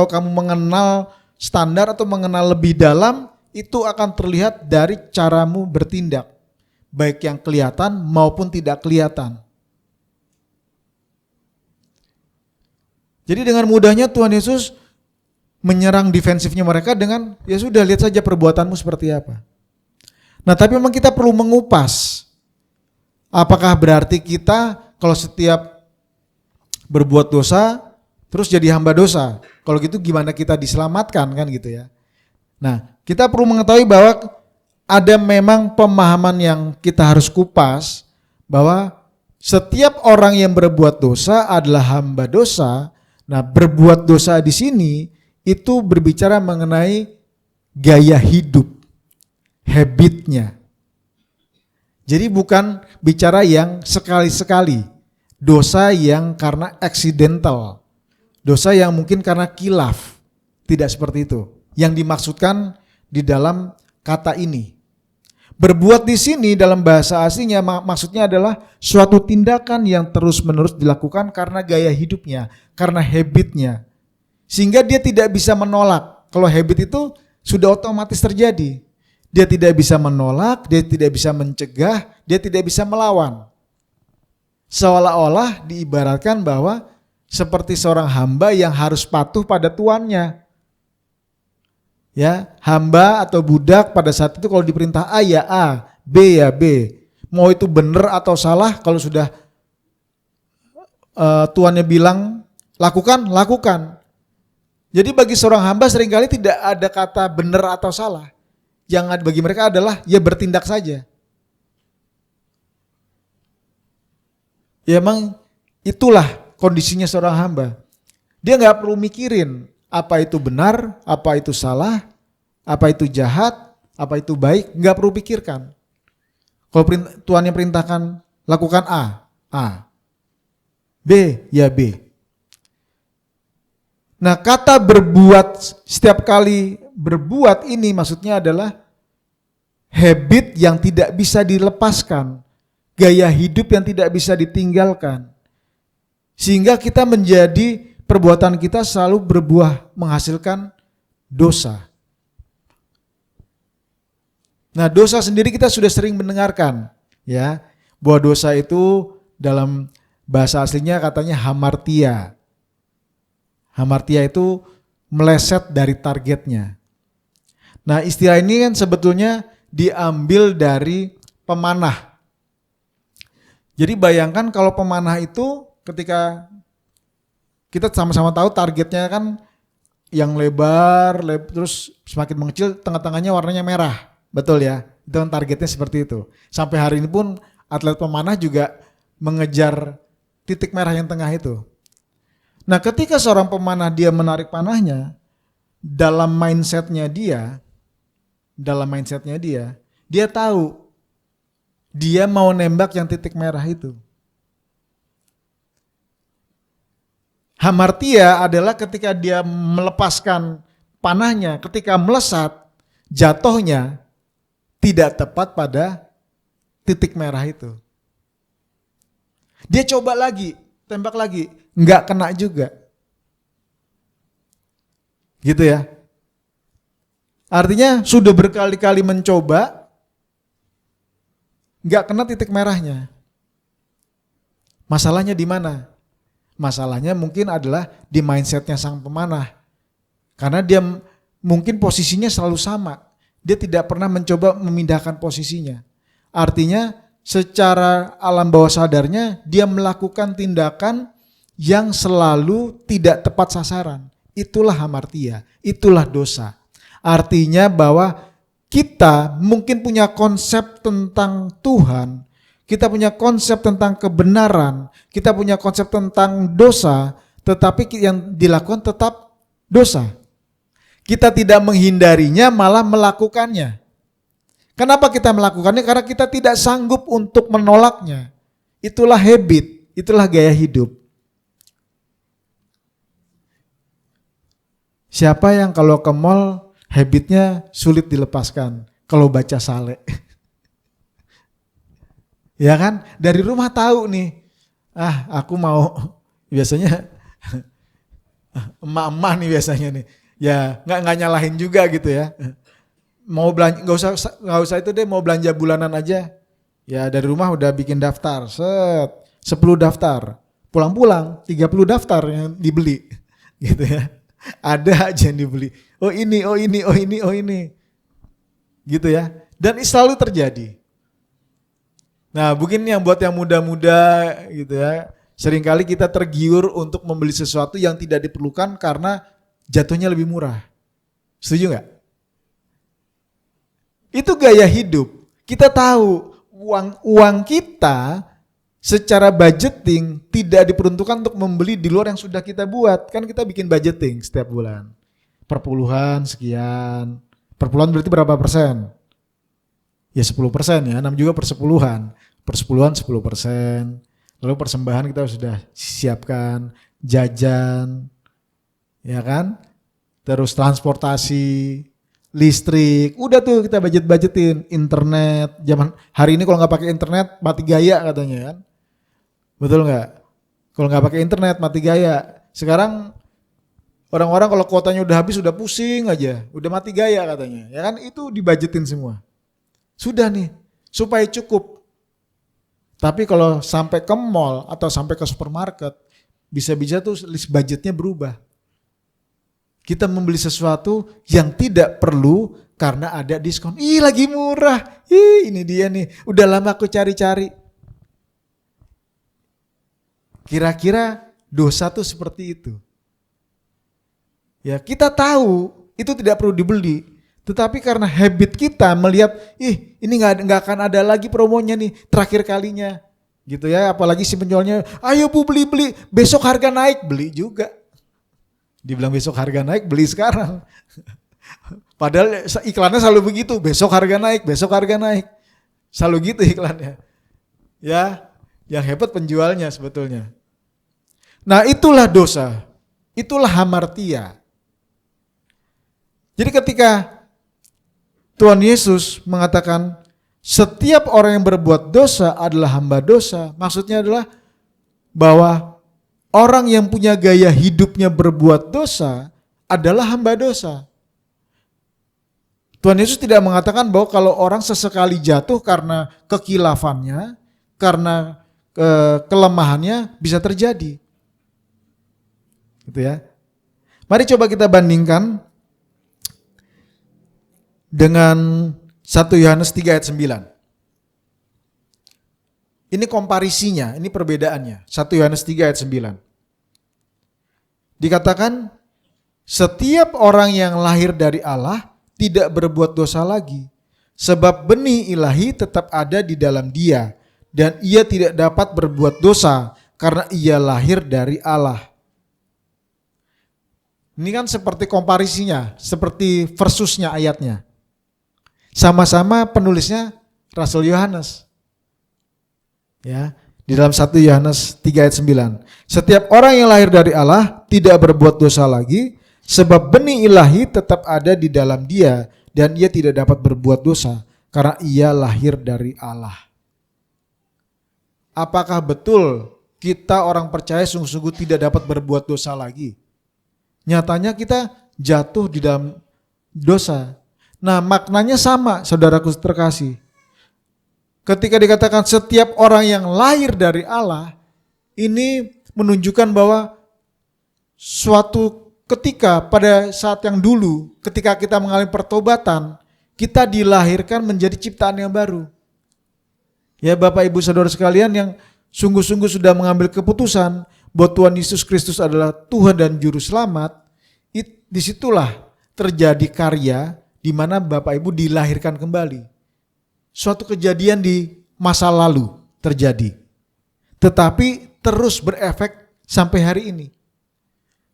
kamu mengenal standar atau mengenal lebih dalam, itu akan terlihat dari caramu bertindak, baik yang kelihatan maupun tidak kelihatan. Jadi dengan mudahnya Tuhan Yesus menyerang defensifnya mereka dengan, ya sudah, lihat saja perbuatanmu seperti apa. Nah, tapi memang kita perlu mengupas. Apakah berarti kita kalau setiap berbuat dosa terus jadi hamba dosa? Kalau gitu gimana kita diselamatkan, kan gitu ya. Nah, kita perlu mengetahui bahwa ada memang pemahaman yang kita harus kupas, bahwa setiap orang yang berbuat dosa adalah hamba dosa. Nah, berbuat dosa di sini itu berbicara mengenai gaya hidup, habitnya. Jadi bukan bicara yang sekali-sekali, dosa yang karena accidental, dosa yang mungkin karena kilaf, tidak seperti itu. Yang dimaksudkan di dalam kata ini. Berbuat di sini dalam bahasa aslinya maksudnya adalah suatu tindakan yang terus-menerus dilakukan karena gaya hidupnya, karena habitnya. Sehingga dia tidak bisa menolak. Kalau habit itu sudah otomatis terjadi. Dia tidak bisa menolak, dia tidak bisa mencegah, dia tidak bisa melawan. Seolah-olah diibaratkan bahwa seperti seorang hamba yang harus patuh pada tuannya. Ya, hamba atau budak pada saat itu kalau diperintah A ya A, B ya B. Mau itu benar atau salah, kalau sudah tuannya bilang lakukan, lakukan. Jadi bagi seorang hamba seringkali tidak ada kata benar atau salah. Yang ada bagi mereka adalah ya bertindak saja. Ya emang itulah kondisinya seorang hamba. Dia nggak perlu mikirin apa itu benar, apa itu salah, apa itu jahat, apa itu baik, nggak perlu pikirkan. Kalau Tuhan yang perintahkan lakukan A, A. B, ya B. Nah, kata berbuat, setiap kali berbuat ini maksudnya adalah habit yang tidak bisa dilepaskan, gaya hidup yang tidak bisa ditinggalkan. Sehingga kita menjadi, perbuatan kita selalu berbuah menghasilkan dosa. Nah, dosa sendiri kita sudah sering mendengarkan, ya, bahwa dosa itu dalam bahasa aslinya katanya hamartia. Hamartia itu meleset dari targetnya. Nah, istilah ini kan sebetulnya diambil dari pemanah. Jadi bayangkan kalau pemanah itu ketika kita sama-sama tahu targetnya kan yang lebar, terus semakin mengecil, tengah-tengahnya warnanya merah. Betul ya? Itu kan targetnya seperti itu. Sampai hari ini pun atlet pemanah juga mengejar titik merah yang tengah itu. Nah, ketika seorang pemanah dia menarik panahnya, dalam mindsetnya dia, dia tahu dia mau nembak yang titik merah itu. Hamartia adalah ketika dia melepaskan panahnya, ketika melesat, jatuhnya tidak tepat pada titik merah itu. Dia coba lagi, tembak lagi, nggak kena juga. Gitu ya. Artinya sudah berkali-kali mencoba, nggak kena titik merahnya. Masalahnya di mana? Masalahnya mungkin adalah di mindsetnya sang pemanah. Karena dia mungkin posisinya selalu sama. Dia tidak pernah mencoba memindahkan posisinya. Artinya secara alam bawah sadarnya dia melakukan tindakan yang selalu tidak tepat sasaran. Itulah hamartia, itulah dosa. Artinya bahwa kita mungkin punya konsep tentang Tuhan, kita punya konsep tentang kebenaran, kita punya konsep tentang dosa, tetapi yang dilakukan tetap dosa. Kita tidak menghindarinya, malah melakukannya. Kenapa kita melakukannya? Karena kita tidak sanggup untuk menolaknya. Itulah habit, itulah gaya hidup. Siapa yang kalau ke mall habitnya sulit dilepaskan? Kalau baca Saleh. Ya kan? Dari rumah tahu nih. Aku mau biasanya emak-emak nih biasanya nih. Ya nggak nyalahin juga gitu ya. Mau belanja nggak usah itu deh, mau belanja bulanan aja. Ya dari rumah udah bikin daftar, 10 daftar. Pulang-pulang 30 daftar yang dibeli. Gitu ya. Ada aja yang dibeli. Oh ini. Gitu ya. Dan selalu terjadi. Nah, mungkin yang buat yang muda-muda gitu ya, seringkali kita tergiur untuk membeli sesuatu yang tidak diperlukan karena jatuhnya lebih murah. Setuju nggak? Itu gaya hidup. Kita tahu uang kita secara budgeting tidak diperuntukkan untuk membeli di luar yang sudah kita buat. Kan kita bikin budgeting setiap bulan. Perpuluhan sekian. Perpuluhan berarti berapa persen? Ya 10% ya, 6 juga persepuluhan. Persepuluhan 10%. Lalu persembahan kita sudah siapkan, jajan, ya kan? Terus transportasi, listrik, udah tuh kita budgetin. Internet, zaman hari ini kalau nggak pakai internet mati gaya katanya kan? Betul nggak? Kalau nggak pakai internet mati gaya. Sekarang orang-orang kalau kuotanya udah habis udah pusing aja, udah mati gaya katanya, ya kan? Itu dibudgetin semua. Sudah nih, supaya cukup. Tapi kalau sampai ke mall atau sampai ke supermarket, bisa-bisa tuh list budgetnya berubah. Kita membeli sesuatu yang tidak perlu karena ada diskon. Ih lagi murah, ini dia nih, udah lama aku cari-cari. Kira-kira dosa tuh seperti itu. Ya kita tahu itu tidak perlu dibeli. Tetapi karena habit kita melihat, ini nggak akan ada lagi promonya nih, terakhir kalinya, gitu ya. Apalagi si penjualnya, ayo bu beli, besok harga naik, beli juga. Dibilang besok harga naik, beli sekarang. Padahal iklannya selalu begitu, besok harga naik, selalu gitu iklannya. Ya, yang hebat penjualnya sebetulnya. Nah itulah dosa, itulah hamartia. Jadi ketika Tuhan Yesus mengatakan setiap orang yang berbuat dosa adalah hamba dosa. Maksudnya adalah bahwa orang yang punya gaya hidupnya berbuat dosa adalah hamba dosa. Tuhan Yesus tidak mengatakan bahwa kalau orang sesekali jatuh karena kekilafannya, karena kelemahannya bisa terjadi. Gitu ya. Mari coba kita bandingkan dengan 1 Yohanes 3 ayat 9. Ini komparisinya, ini perbedaannya. 1 Yohanes 3 ayat 9. Dikatakan, Setiap orang yang lahir dari Allah tidak berbuat dosa lagi, sebab benih ilahi tetap ada di dalam dia, dan ia tidak dapat berbuat dosa karena ia lahir dari Allah. Ini kan seperti komparisinya, seperti versusnya ayatnya. Sama-sama penulisnya Rasul Yohanes. Ya, di dalam 1 Yohanes 3 ayat 9. Setiap orang yang lahir dari Allah tidak berbuat dosa lagi, sebab benih ilahi tetap ada di dalam dia, dan ia tidak dapat berbuat dosa karena ia lahir dari Allah. Apakah betul kita orang percaya sungguh-sungguh tidak dapat berbuat dosa lagi? Nyatanya kita jatuh di dalam dosa. Nah, maknanya sama, saudaraku terkasih. Ketika dikatakan setiap orang yang lahir dari Allah, ini menunjukkan bahwa suatu ketika pada saat yang dulu, ketika kita mengalami pertobatan, kita dilahirkan menjadi ciptaan yang baru. Ya, Bapak Ibu Saudara sekalian yang sungguh-sungguh sudah mengambil keputusan bahwa Tuhan Yesus Kristus adalah Tuhan dan Juru Selamat, disitulah terjadi karya di mana Bapak Ibu dilahirkan kembali. Suatu kejadian di masa lalu terjadi, tetapi terus berefek sampai hari ini.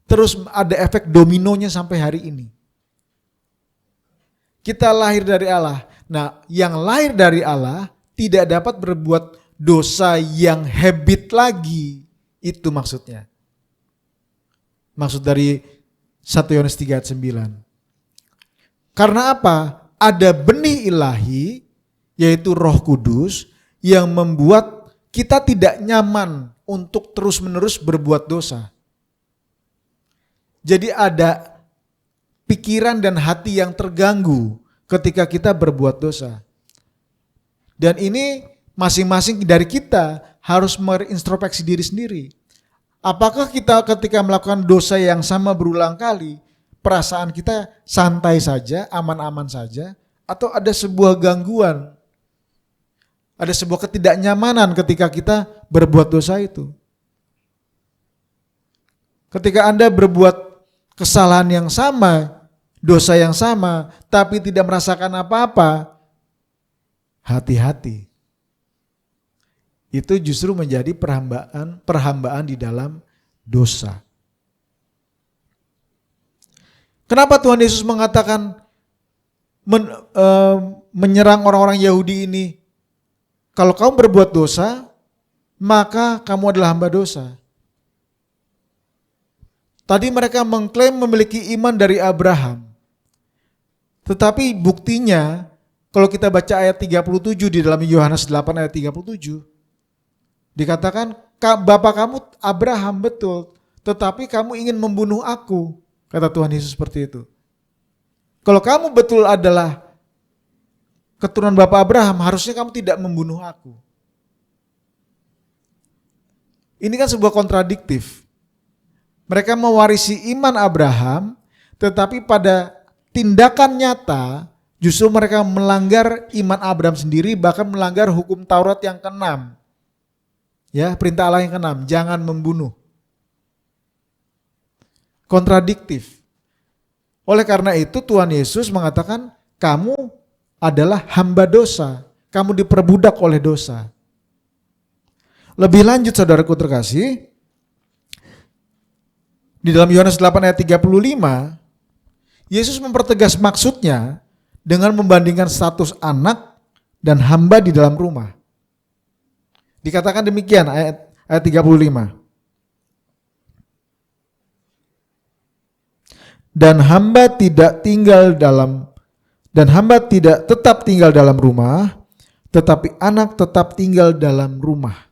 Terus ada efek dominonya sampai hari ini. Kita lahir dari Allah. Nah, yang lahir dari Allah tidak dapat berbuat dosa yang habit lagi. Itu maksudnya. Maksud dari 1 Yohanes 3 ayat 9. Karena apa? Ada benih ilahi, yaitu Roh Kudus, yang membuat kita tidak nyaman untuk terus-menerus berbuat dosa. Jadi ada pikiran dan hati yang terganggu ketika kita berbuat dosa. Dan ini masing-masing dari kita harus merintrospeksi diri sendiri. Apakah kita ketika melakukan dosa yang sama berulang kali, perasaan kita santai saja, aman-aman saja, atau ada sebuah gangguan, ada sebuah ketidaknyamanan ketika kita berbuat dosa itu. Ketika Anda berbuat kesalahan yang sama, dosa yang sama, tapi tidak merasakan apa-apa, hati-hati. Itu justru menjadi perhambaan di dalam dosa. Kenapa Tuhan Yesus mengatakan menyerang orang-orang Yahudi ini? Kalau kamu berbuat dosa, maka kamu adalah hamba dosa. Tadi mereka mengklaim memiliki iman dari Abraham. Tetapi buktinya, kalau kita baca ayat 37 di dalam Yohanes 8 ayat 37, dikatakan, Bapak kamu Abraham betul, tetapi kamu ingin membunuh aku, kata Tuhan Yesus seperti itu. Kalau kamu betul adalah keturunan Bapak Abraham, harusnya kamu tidak membunuh aku. Ini kan sebuah kontradiktif. Mereka mewarisi iman Abraham, tetapi pada tindakan nyata justru mereka melanggar iman Abraham sendiri, bahkan melanggar hukum Taurat yang ke-6. Ya, perintah Allah yang ke-6, jangan membunuh. Kontradiktif. Oleh karena itu Tuhan Yesus mengatakan, kamu adalah hamba dosa, kamu diperbudak oleh dosa. Lebih lanjut saudaraku terkasih, di dalam Yohanes 8 ayat 35, Yesus mempertegas maksudnya dengan membandingkan status anak dan hamba di dalam rumah. Dikatakan demikian ayat 35. Dan hamba tidak tetap tinggal dalam rumah, tetapi anak tetap tinggal dalam rumah.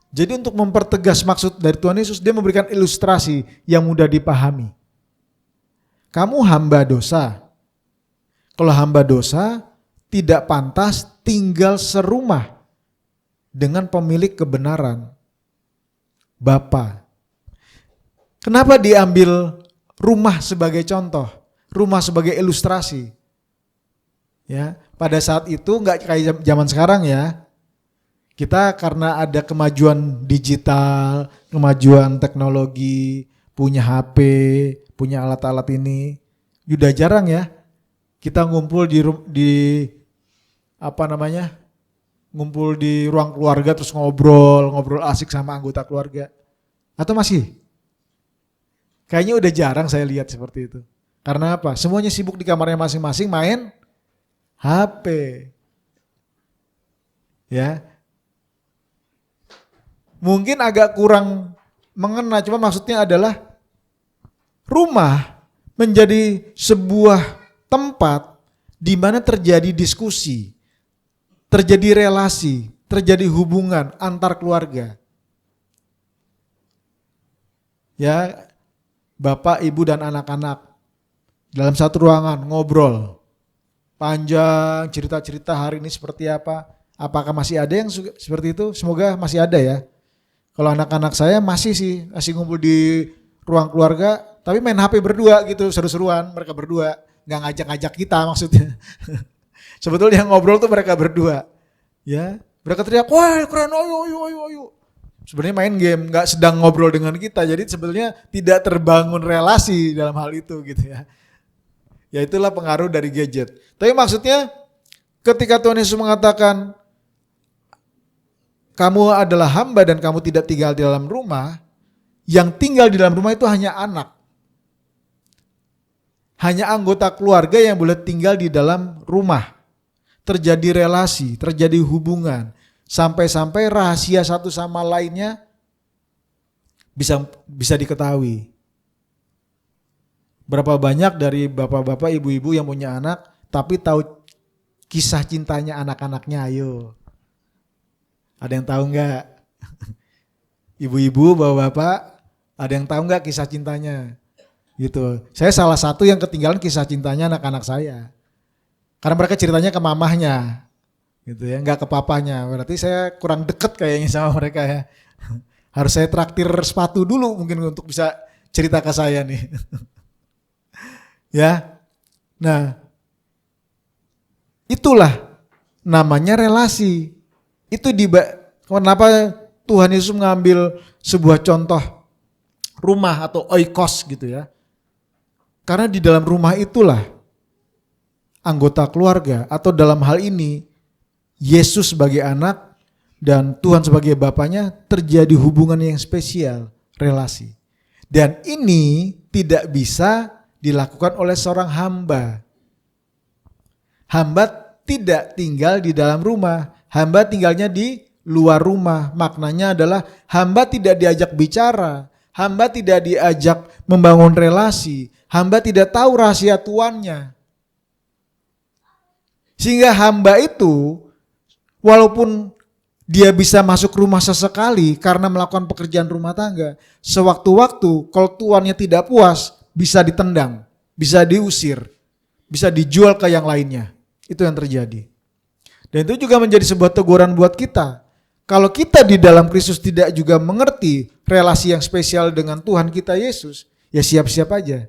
Jadi untuk mempertegas maksud dari Tuhan Yesus, dia memberikan ilustrasi yang mudah dipahami. Kamu hamba dosa. Kalau hamba dosa, tidak pantas tinggal serumah dengan pemilik kebenaran, Bapa. Kenapa diambil rumah sebagai contoh, rumah sebagai ilustrasi? Ya, pada saat itu nggak kayak zaman sekarang ya. Kita karena ada kemajuan digital, kemajuan teknologi, punya HP, punya alat-alat ini, udah jarang ya kita ngumpul ngumpul di ruang keluarga terus ngobrol asik sama anggota keluarga. Atau masih? Kayaknya udah jarang saya lihat seperti itu. Karena apa? Semuanya sibuk di kamarnya masing-masing main HP. Ya. Mungkin agak kurang mengena, cuma maksudnya adalah rumah menjadi sebuah tempat di mana terjadi diskusi, terjadi relasi, terjadi hubungan antar keluarga. Ya, bapak, ibu dan anak-anak dalam satu ruangan ngobrol panjang, cerita-cerita hari ini seperti apa. Apakah masih ada yang seperti itu? Semoga masih ada ya. Kalau anak-anak saya masih ngumpul di ruang keluarga, tapi main HP berdua gitu, seru-seruan mereka berdua, nggak ngajak-ngajak kita maksudnya. Sebetulnya yang ngobrol tuh mereka berdua, ya. Mereka teriak, wah keren, ayo. Sebenarnya main game, nggak sedang ngobrol dengan kita, jadi sebetulnya tidak terbangun relasi dalam hal itu gitu ya. Ya itulah pengaruh dari gadget. Tapi maksudnya ketika Tuhan Yesus mengatakan kamu adalah hamba dan kamu tidak tinggal di dalam rumah, yang tinggal di dalam rumah itu hanya anak. Hanya anggota keluarga yang boleh tinggal di dalam rumah. Terjadi relasi, terjadi hubungan. Sampai-sampai rahasia satu sama lainnya bisa diketahui. Berapa banyak dari bapak-bapak, ibu-ibu yang punya anak, tapi tahu kisah cintanya anak-anaknya, ayo. Ada yang tahu nggak? Ibu-ibu, bapak-bapak, ada yang tahu nggak kisah cintanya? Gitu. Saya salah satu yang ketinggalan kisah cintanya anak-anak saya. Karena mereka ceritanya ke mamahnya, gitu ya, nggak ke papanya. Berarti saya kurang deket kayaknya sama mereka ya. Harus saya traktir sepatu dulu mungkin untuk bisa cerita ke saya nih. Ya. Nah, itulah namanya relasi. Itu kenapa Tuhan Yesus mengambil sebuah contoh rumah atau oikos gitu ya. Karena di dalam rumah itulah anggota keluarga atau dalam hal ini Yesus sebagai anak dan Tuhan sebagai bapaknya terjadi hubungan yang spesial, relasi. Dan ini tidak bisa dilakukan oleh seorang hamba. Hamba tidak tinggal di dalam rumah. Hamba tinggalnya di luar rumah. Maknanya adalah hamba tidak diajak bicara. Hamba tidak diajak membangun relasi. Hamba tidak tahu rahasia tuannya. Sehingga hamba itu walaupun dia bisa masuk rumah sesekali karena melakukan pekerjaan rumah tangga, sewaktu-waktu kalau tuannya tidak puas bisa ditendang, bisa diusir, bisa dijual ke yang lainnya. Itu yang terjadi. Dan itu juga menjadi sebuah teguran buat kita. Kalau kita di dalam Kristus tidak juga mengerti relasi yang spesial dengan Tuhan kita Yesus, ya siap-siap aja.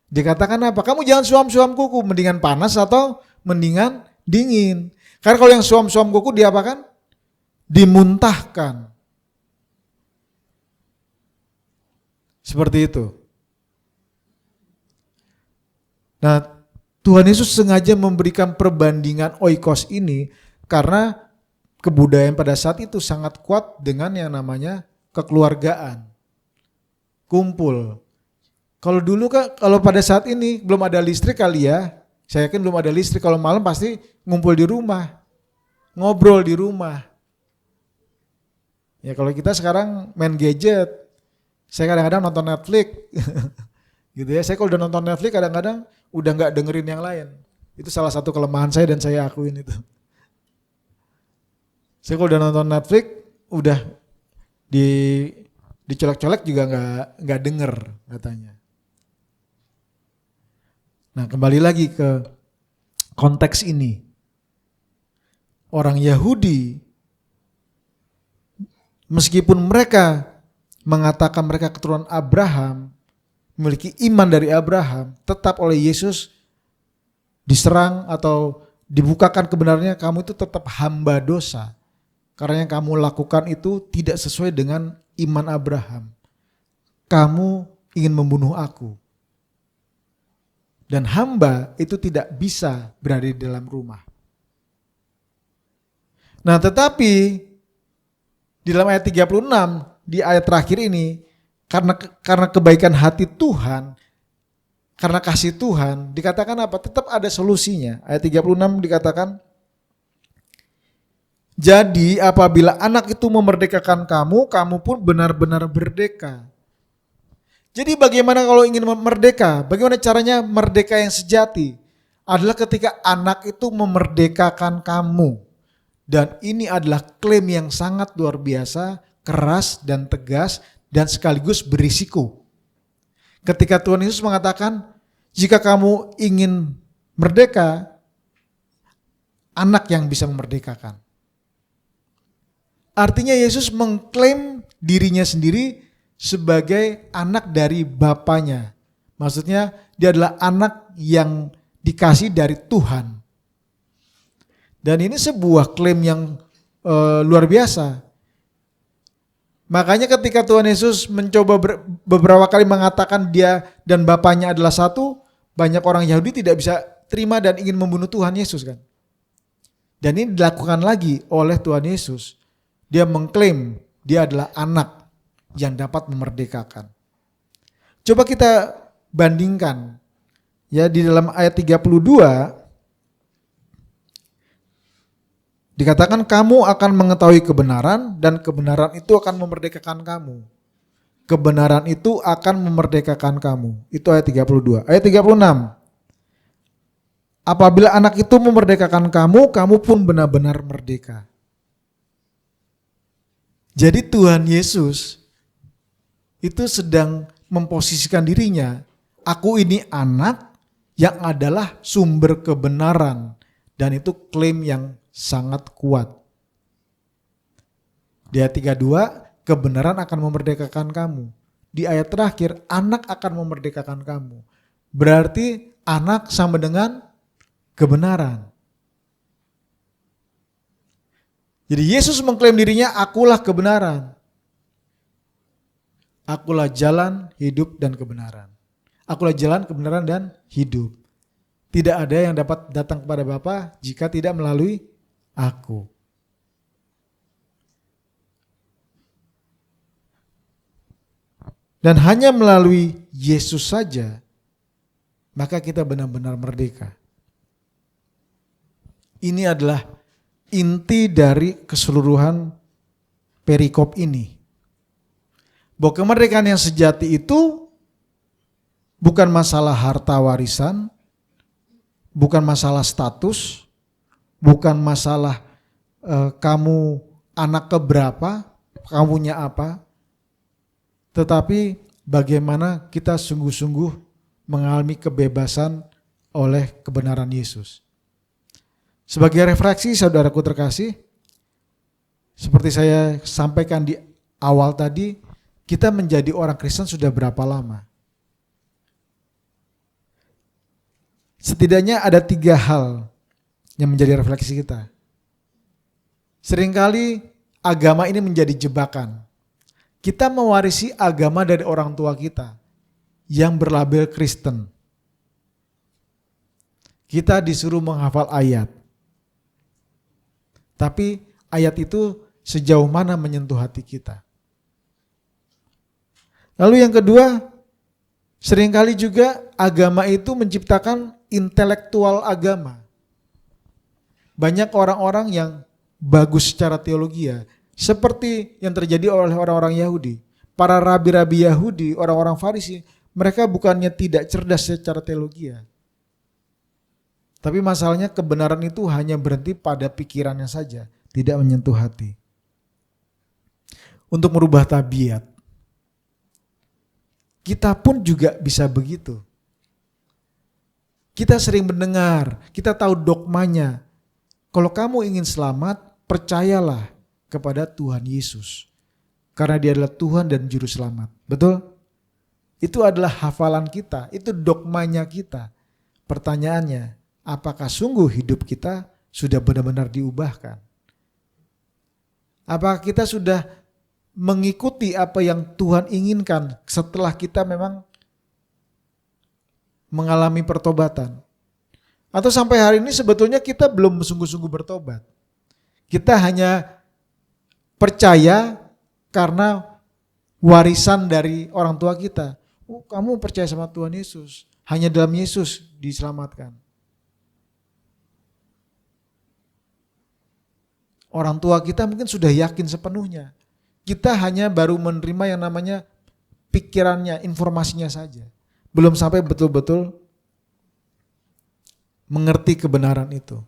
Dikatakan apa? Kamu jangan suam-suam kuku, mendingan panas atau mendingan dingin. Karena kalau yang suam-suam kuku diapakan? Dimuntahkan. Seperti itu. Nah, Tuhan Yesus sengaja memberikan perbandingan oikos ini karena kebudayaan pada saat itu sangat kuat dengan yang namanya kekeluargaan. Kumpul. Kalau dulu kalau pada saat ini belum ada listrik kali ya, saya yakin belum ada listrik, kalau malam pasti ngumpul di rumah, ngobrol di rumah. Ya kalau kita sekarang main gadget, saya kadang-kadang nonton Netflix, gitu ya. Saya kalau udah nonton Netflix kadang-kadang udah nggak dengerin yang lain. Itu salah satu kelemahan saya dan saya akuin itu. Saya kalau udah nonton Netflix udah dicolek-colek juga nggak denger katanya. Nah kembali lagi ke konteks ini. Orang Yahudi meskipun mereka mengatakan mereka keturunan Abraham, memiliki iman dari Abraham, tetap oleh Yesus diserang atau dibukakan kebenarannya, kamu itu tetap hamba dosa. karena yang kamu lakukan itu tidak sesuai dengan iman Abraham. Kamu ingin membunuh aku. Dan hamba itu tidak bisa berada di dalam rumah. Nah tetapi di dalam ayat 36, di ayat terakhir ini, karena kebaikan hati Tuhan, karena kasih Tuhan, dikatakan apa? Tetap ada solusinya. Ayat 36 dikatakan, jadi apabila anak itu memerdekakan kamu, kamu pun benar-benar merdeka. Jadi bagaimana kalau ingin merdeka? Bagaimana caranya merdeka yang sejati? Adalah ketika anak itu memerdekakan kamu. Dan ini adalah klaim yang sangat luar biasa, keras dan tegas, dan sekaligus berisiko. Ketika Tuhan Yesus mengatakan, jika kamu ingin merdeka, anak yang bisa memerdekakan. Artinya Yesus mengklaim dirinya sendiri sebagai anak dari Bapanya. Maksudnya dia adalah anak yang dikasih dari Tuhan. Dan ini sebuah klaim yang luar biasa. Makanya ketika Tuhan Yesus mencoba beberapa kali mengatakan dia dan Bapanya adalah satu, banyak orang Yahudi tidak bisa terima dan ingin membunuh Tuhan Yesus kan. Dan ini dilakukan lagi oleh Tuhan Yesus. Dia mengklaim dia adalah anak yang dapat memerdekakan. Coba kita bandingkan ya di dalam ayat 32 dikatakan kamu akan mengetahui kebenaran dan kebenaran itu akan memerdekakan kamu. Kebenaran itu akan memerdekakan kamu. Itu ayat 32. Ayat 36. Apabila anak itu memerdekakan kamu, kamu pun benar-benar merdeka. Jadi Tuhan Yesus itu sedang memposisikan dirinya, aku ini anak yang adalah sumber kebenaran, dan itu klaim yang sangat kuat. Di ayat 32, kebenaran akan memerdekakan kamu. Di ayat terakhir, anak akan memerdekakan kamu. Berarti anak sama dengan kebenaran. Jadi Yesus mengklaim dirinya, akulah kebenaran. Akulah jalan, hidup, dan kebenaran. Akulah jalan, kebenaran, dan hidup. Tidak ada yang dapat datang kepada Bapa jika tidak melalui aku. Dan hanya melalui Yesus saja, maka kita benar-benar merdeka. Ini adalah inti dari keseluruhan perikop ini. Bahwa kemerdekaan yang sejati itu bukan masalah harta warisan, bukan masalah status, bukan masalah kamu anak keberapa, kamu punya apa, tetapi bagaimana kita sungguh-sungguh mengalami kebebasan oleh kebenaran Yesus. Sebagai refleksi saudaraku terkasih, seperti saya sampaikan di awal tadi, kita menjadi orang Kristen sudah berapa lama? Setidaknya ada 3 hal yang menjadi refleksi kita. Seringkali agama ini menjadi jebakan. Kita mewarisi agama dari orang tua kita yang berlabel Kristen. Kita disuruh menghafal ayat. Tapi ayat itu sejauh mana menyentuh hati kita. Lalu yang kedua, seringkali juga agama itu menciptakan intelektual agama. Banyak orang-orang yang bagus secara teologi ya, seperti yang terjadi oleh orang-orang Yahudi. Para rabi-rabi Yahudi, orang-orang Farisi, mereka bukannya tidak cerdas secara teologi ya. Tapi masalahnya kebenaran itu hanya berhenti pada pikirannya saja, tidak menyentuh hati. Untuk merubah tabiat, kita pun juga bisa begitu. Kita sering mendengar, kita tahu dogmanya. Kalau kamu ingin selamat, percayalah kepada Tuhan Yesus. Karena dia adalah Tuhan dan Juru Selamat. Betul? Itu adalah hafalan kita, itu dogmanya kita. Pertanyaannya, apakah sungguh hidup kita sudah benar-benar diubahkan? Apakah kita sudah mengikuti apa yang Tuhan inginkan setelah kita memang mengalami pertobatan? Atau sampai hari ini sebetulnya kita belum sungguh-sungguh bertobat. Kita hanya percaya karena warisan dari orang tua kita. Oh, kamu percaya sama Tuhan Yesus. Hanya dalam Yesus diselamatkan. Orang tua kita mungkin sudah yakin sepenuhnya. Kita hanya baru menerima yang namanya pikirannya, informasinya saja. Belum sampai betul-betul mengerti kebenaran itu.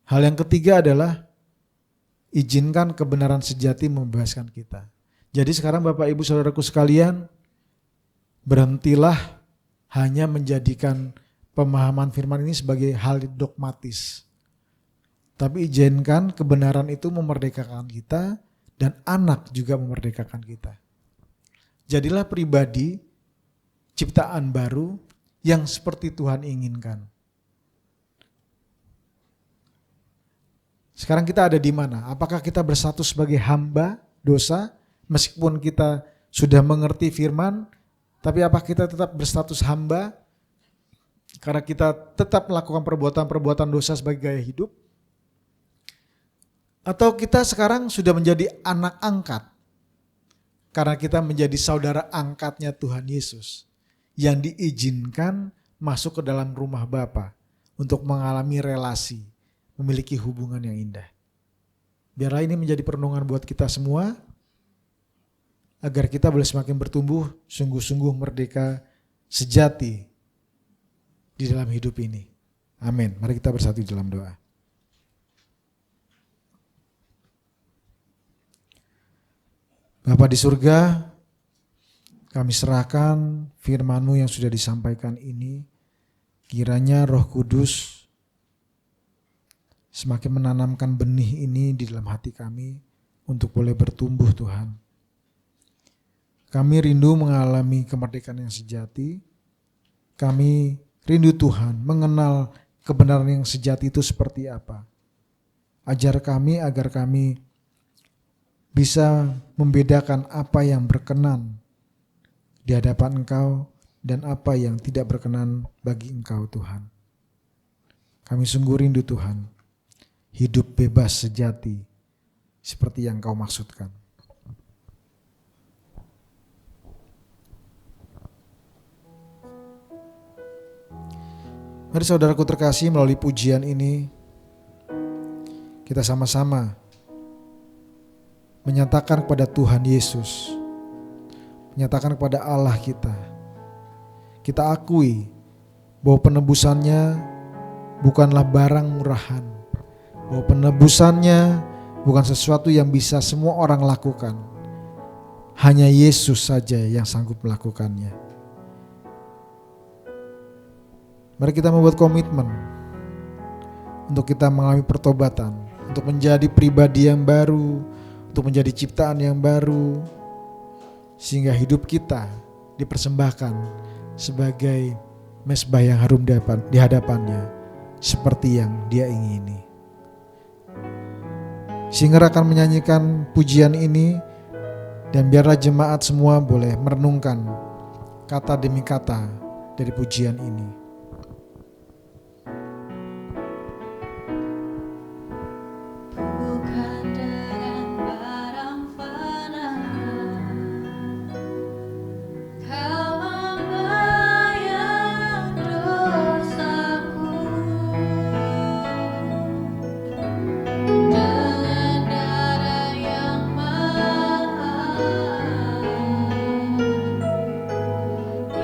Hal yang ketiga adalah izinkan kebenaran sejati membebaskan kita. Jadi sekarang Bapak Ibu Saudaraku sekalian, berhentilah hanya menjadikan pemahaman firman ini sebagai hal dogmatis. Tapi izinkan kebenaran itu memerdekakan kita dan anak juga memerdekakan kita. Jadilah pribadi ciptaan baru yang seperti Tuhan inginkan. Sekarang kita ada di mana? Apakah kita berstatus sebagai hamba dosa meskipun kita sudah mengerti firman, tapi apakah kita tetap berstatus hamba karena kita tetap melakukan perbuatan-perbuatan dosa sebagai gaya hidup? Atau kita sekarang sudah menjadi anak angkat karena kita menjadi saudara angkatnya Tuhan Yesus yang diizinkan masuk ke dalam rumah Bapa untuk mengalami relasi, memiliki hubungan yang indah. Biarlah ini menjadi perenungan buat kita semua agar kita boleh semakin bertumbuh sungguh-sungguh merdeka sejati di dalam hidup ini. Amin. Mari kita bersatu dalam doa. Bapa di surga, kami serahkan firman-Mu yang sudah disampaikan ini. Kiranya Roh Kudus semakin menanamkan benih ini di dalam hati kami untuk boleh bertumbuh Tuhan. Kami rindu mengalami kemerdekaan yang sejati. Kami rindu Tuhan mengenal kebenaran yang sejati itu seperti apa. Ajar kami agar kami bisa membedakan apa yang berkenan di hadapan Engkau dan apa yang tidak berkenan bagi Engkau Tuhan. Kami sungguh rindu Tuhan, hidup bebas sejati seperti yang Engkau maksudkan. Mari saudaraku terkasih, melalui pujian ini kita sama-sama menyatakan kepada Tuhan Yesus, menyatakan kepada Allah kita akui bahwa penebusannya bukanlah barang murahan, bahwa penebusannya bukan sesuatu yang bisa semua orang lakukan, hanya Yesus saja yang sanggup melakukannya. Mari kita membuat komitmen untuk kita mengalami pertobatan, untuk menjadi pribadi yang baru, untuk menjadi ciptaan yang baru, sehingga hidup kita dipersembahkan sebagai mezbah yang harum di hadapannya, seperti yang Dia ingini. Sehingga akan menyanyikan pujian ini, dan biarlah jemaat semua boleh merenungkan kata demi kata dari pujian ini.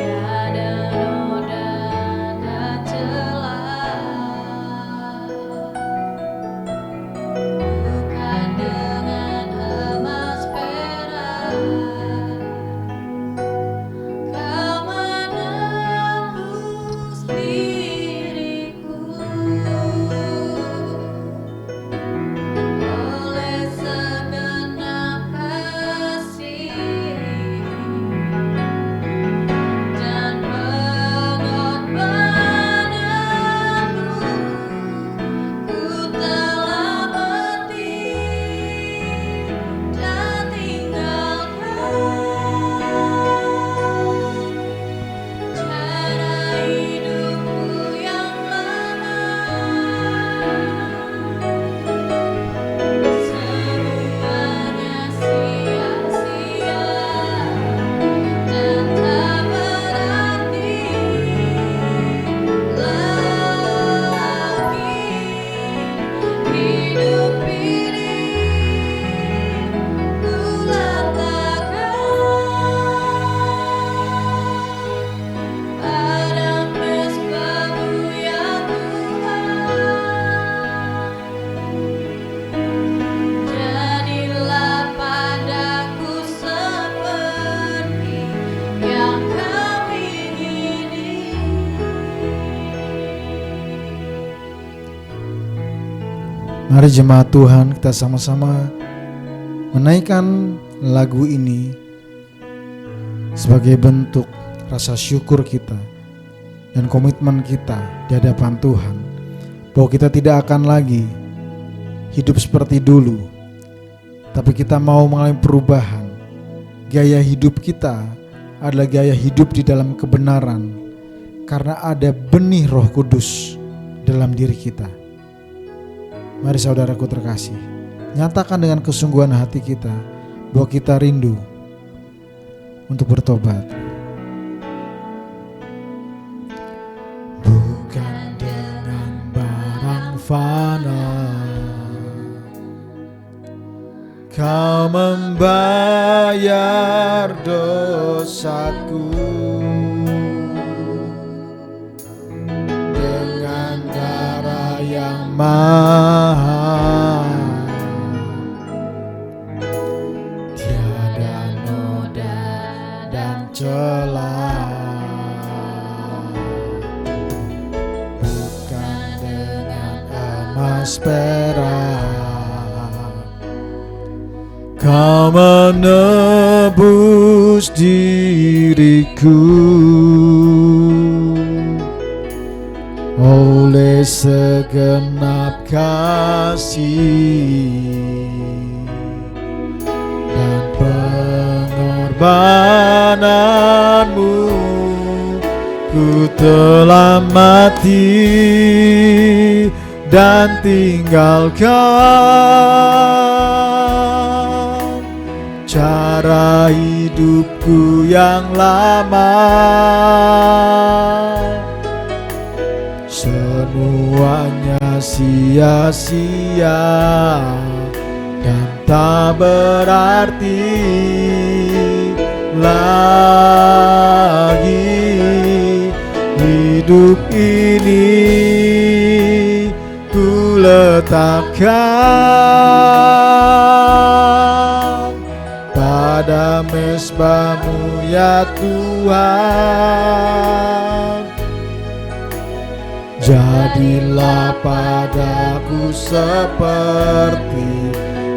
Tiada noda Mari jemaat Tuhan, kita sama-sama menaikkan lagu ini sebagai bentuk rasa syukur kita dan komitmen kita di hadapan Tuhan, bahwa kita tidak akan lagi hidup seperti dulu, tapi kita mau mengalami perubahan. Gaya hidup kita adalah gaya hidup di dalam kebenaran, karena ada benih Roh Kudus dalam diri kita. Mari saudaraku terkasih, nyatakan dengan kesungguhan hati kita bahwa kita rindu untuk bertobat. Bukan dengan barang fana Kau membayar dosaku, dengan darah yang mahal, tiada noda dan celah. Bukan dengan emas perak Kau menebus diriku, oleh segenap kasih dan pengorbananmu, ku telah mati dan tinggalkan cara hidupku yang lama. Semuanya sia-sia dan tak berarti lagi. Hidup ini ku letakkan pada mezbah-Mu ya Tuhan. Jadilah padaku seperti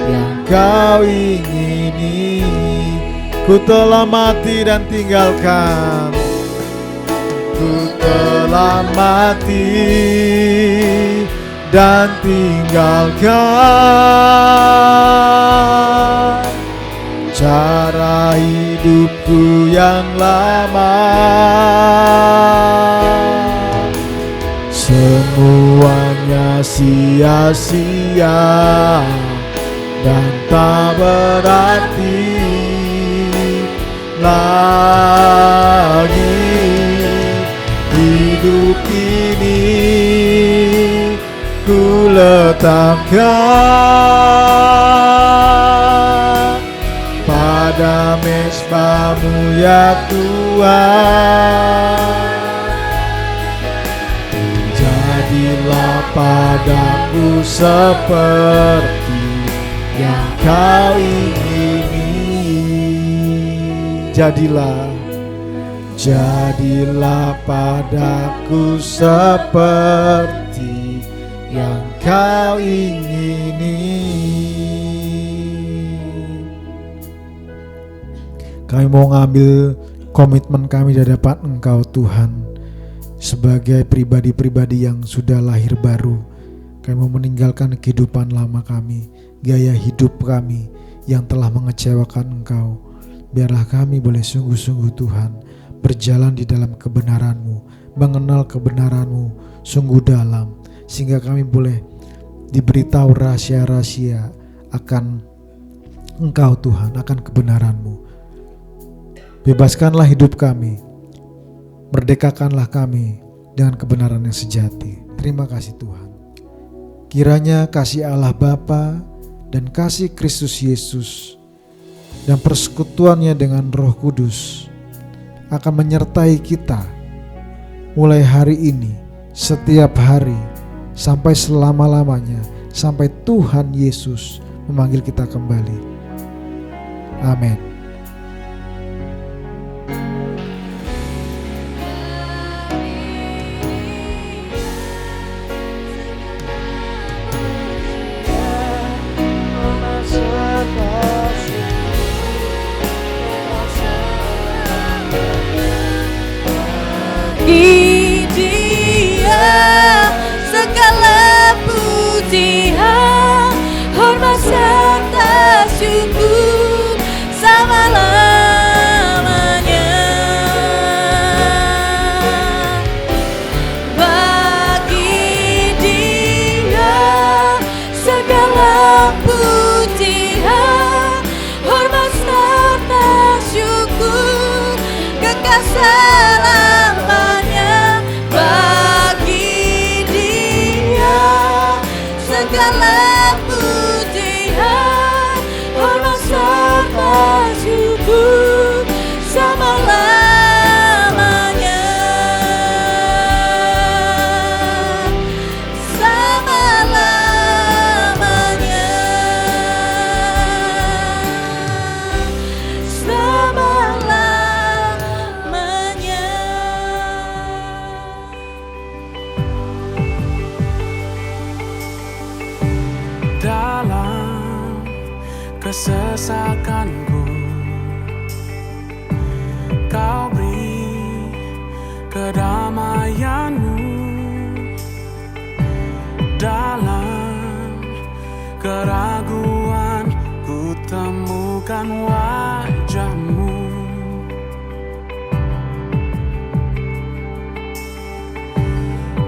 yang Kau ingini. Ku telah mati dan tinggalkan, ku telah mati dan tinggalkan cara hidupku yang lama. Semuanya sia-sia dan tak berarti lagi. Hidup ini ku letakkan pada mezbah-Mu ya Tuhan. Jadilah padaku seperti yang Kau ingini. Jadilah padaku seperti yang Kau ingini. Kami mau ngambil komitmen kami di hadapan Engkau Tuhan, sebagai pribadi-pribadi yang sudah lahir baru. Kami mau meninggalkan kehidupan lama kami, gaya hidup kami yang telah mengecewakan Engkau. Biarlah kami boleh sungguh-sungguh Tuhan berjalan di dalam kebenaran-Mu, mengenal kebenaran-Mu sungguh dalam, sehingga kami boleh diberitahu rahasia-rahasia akan Engkau Tuhan, akan kebenaran-Mu. Bebaskanlah hidup kami, merdekakanlah kami dengan kebenaran yang sejati. Terima kasih Tuhan. Kiranya kasih Allah Bapa dan kasih Kristus Yesus dan persekutuannya dengan Roh Kudus akan menyertai kita mulai hari ini, setiap hari, sampai selama-lamanya, sampai Tuhan Yesus memanggil kita kembali. Amin. selamanya bagi Dia segala pujian, hormat serta syukur selama-lamanya. Selama-lamanya. Selama-lamanya. Dalam kesesakanku, Kau beri kedamaianmu. Dalam keraguan ku temukan wajah-Mu.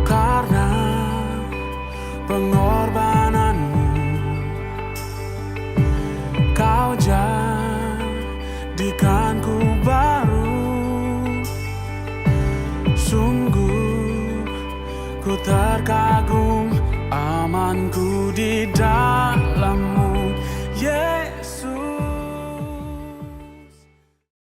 Karena pengorbanan-Mu, Kau jadikanku baru. Sungguh ku terkagum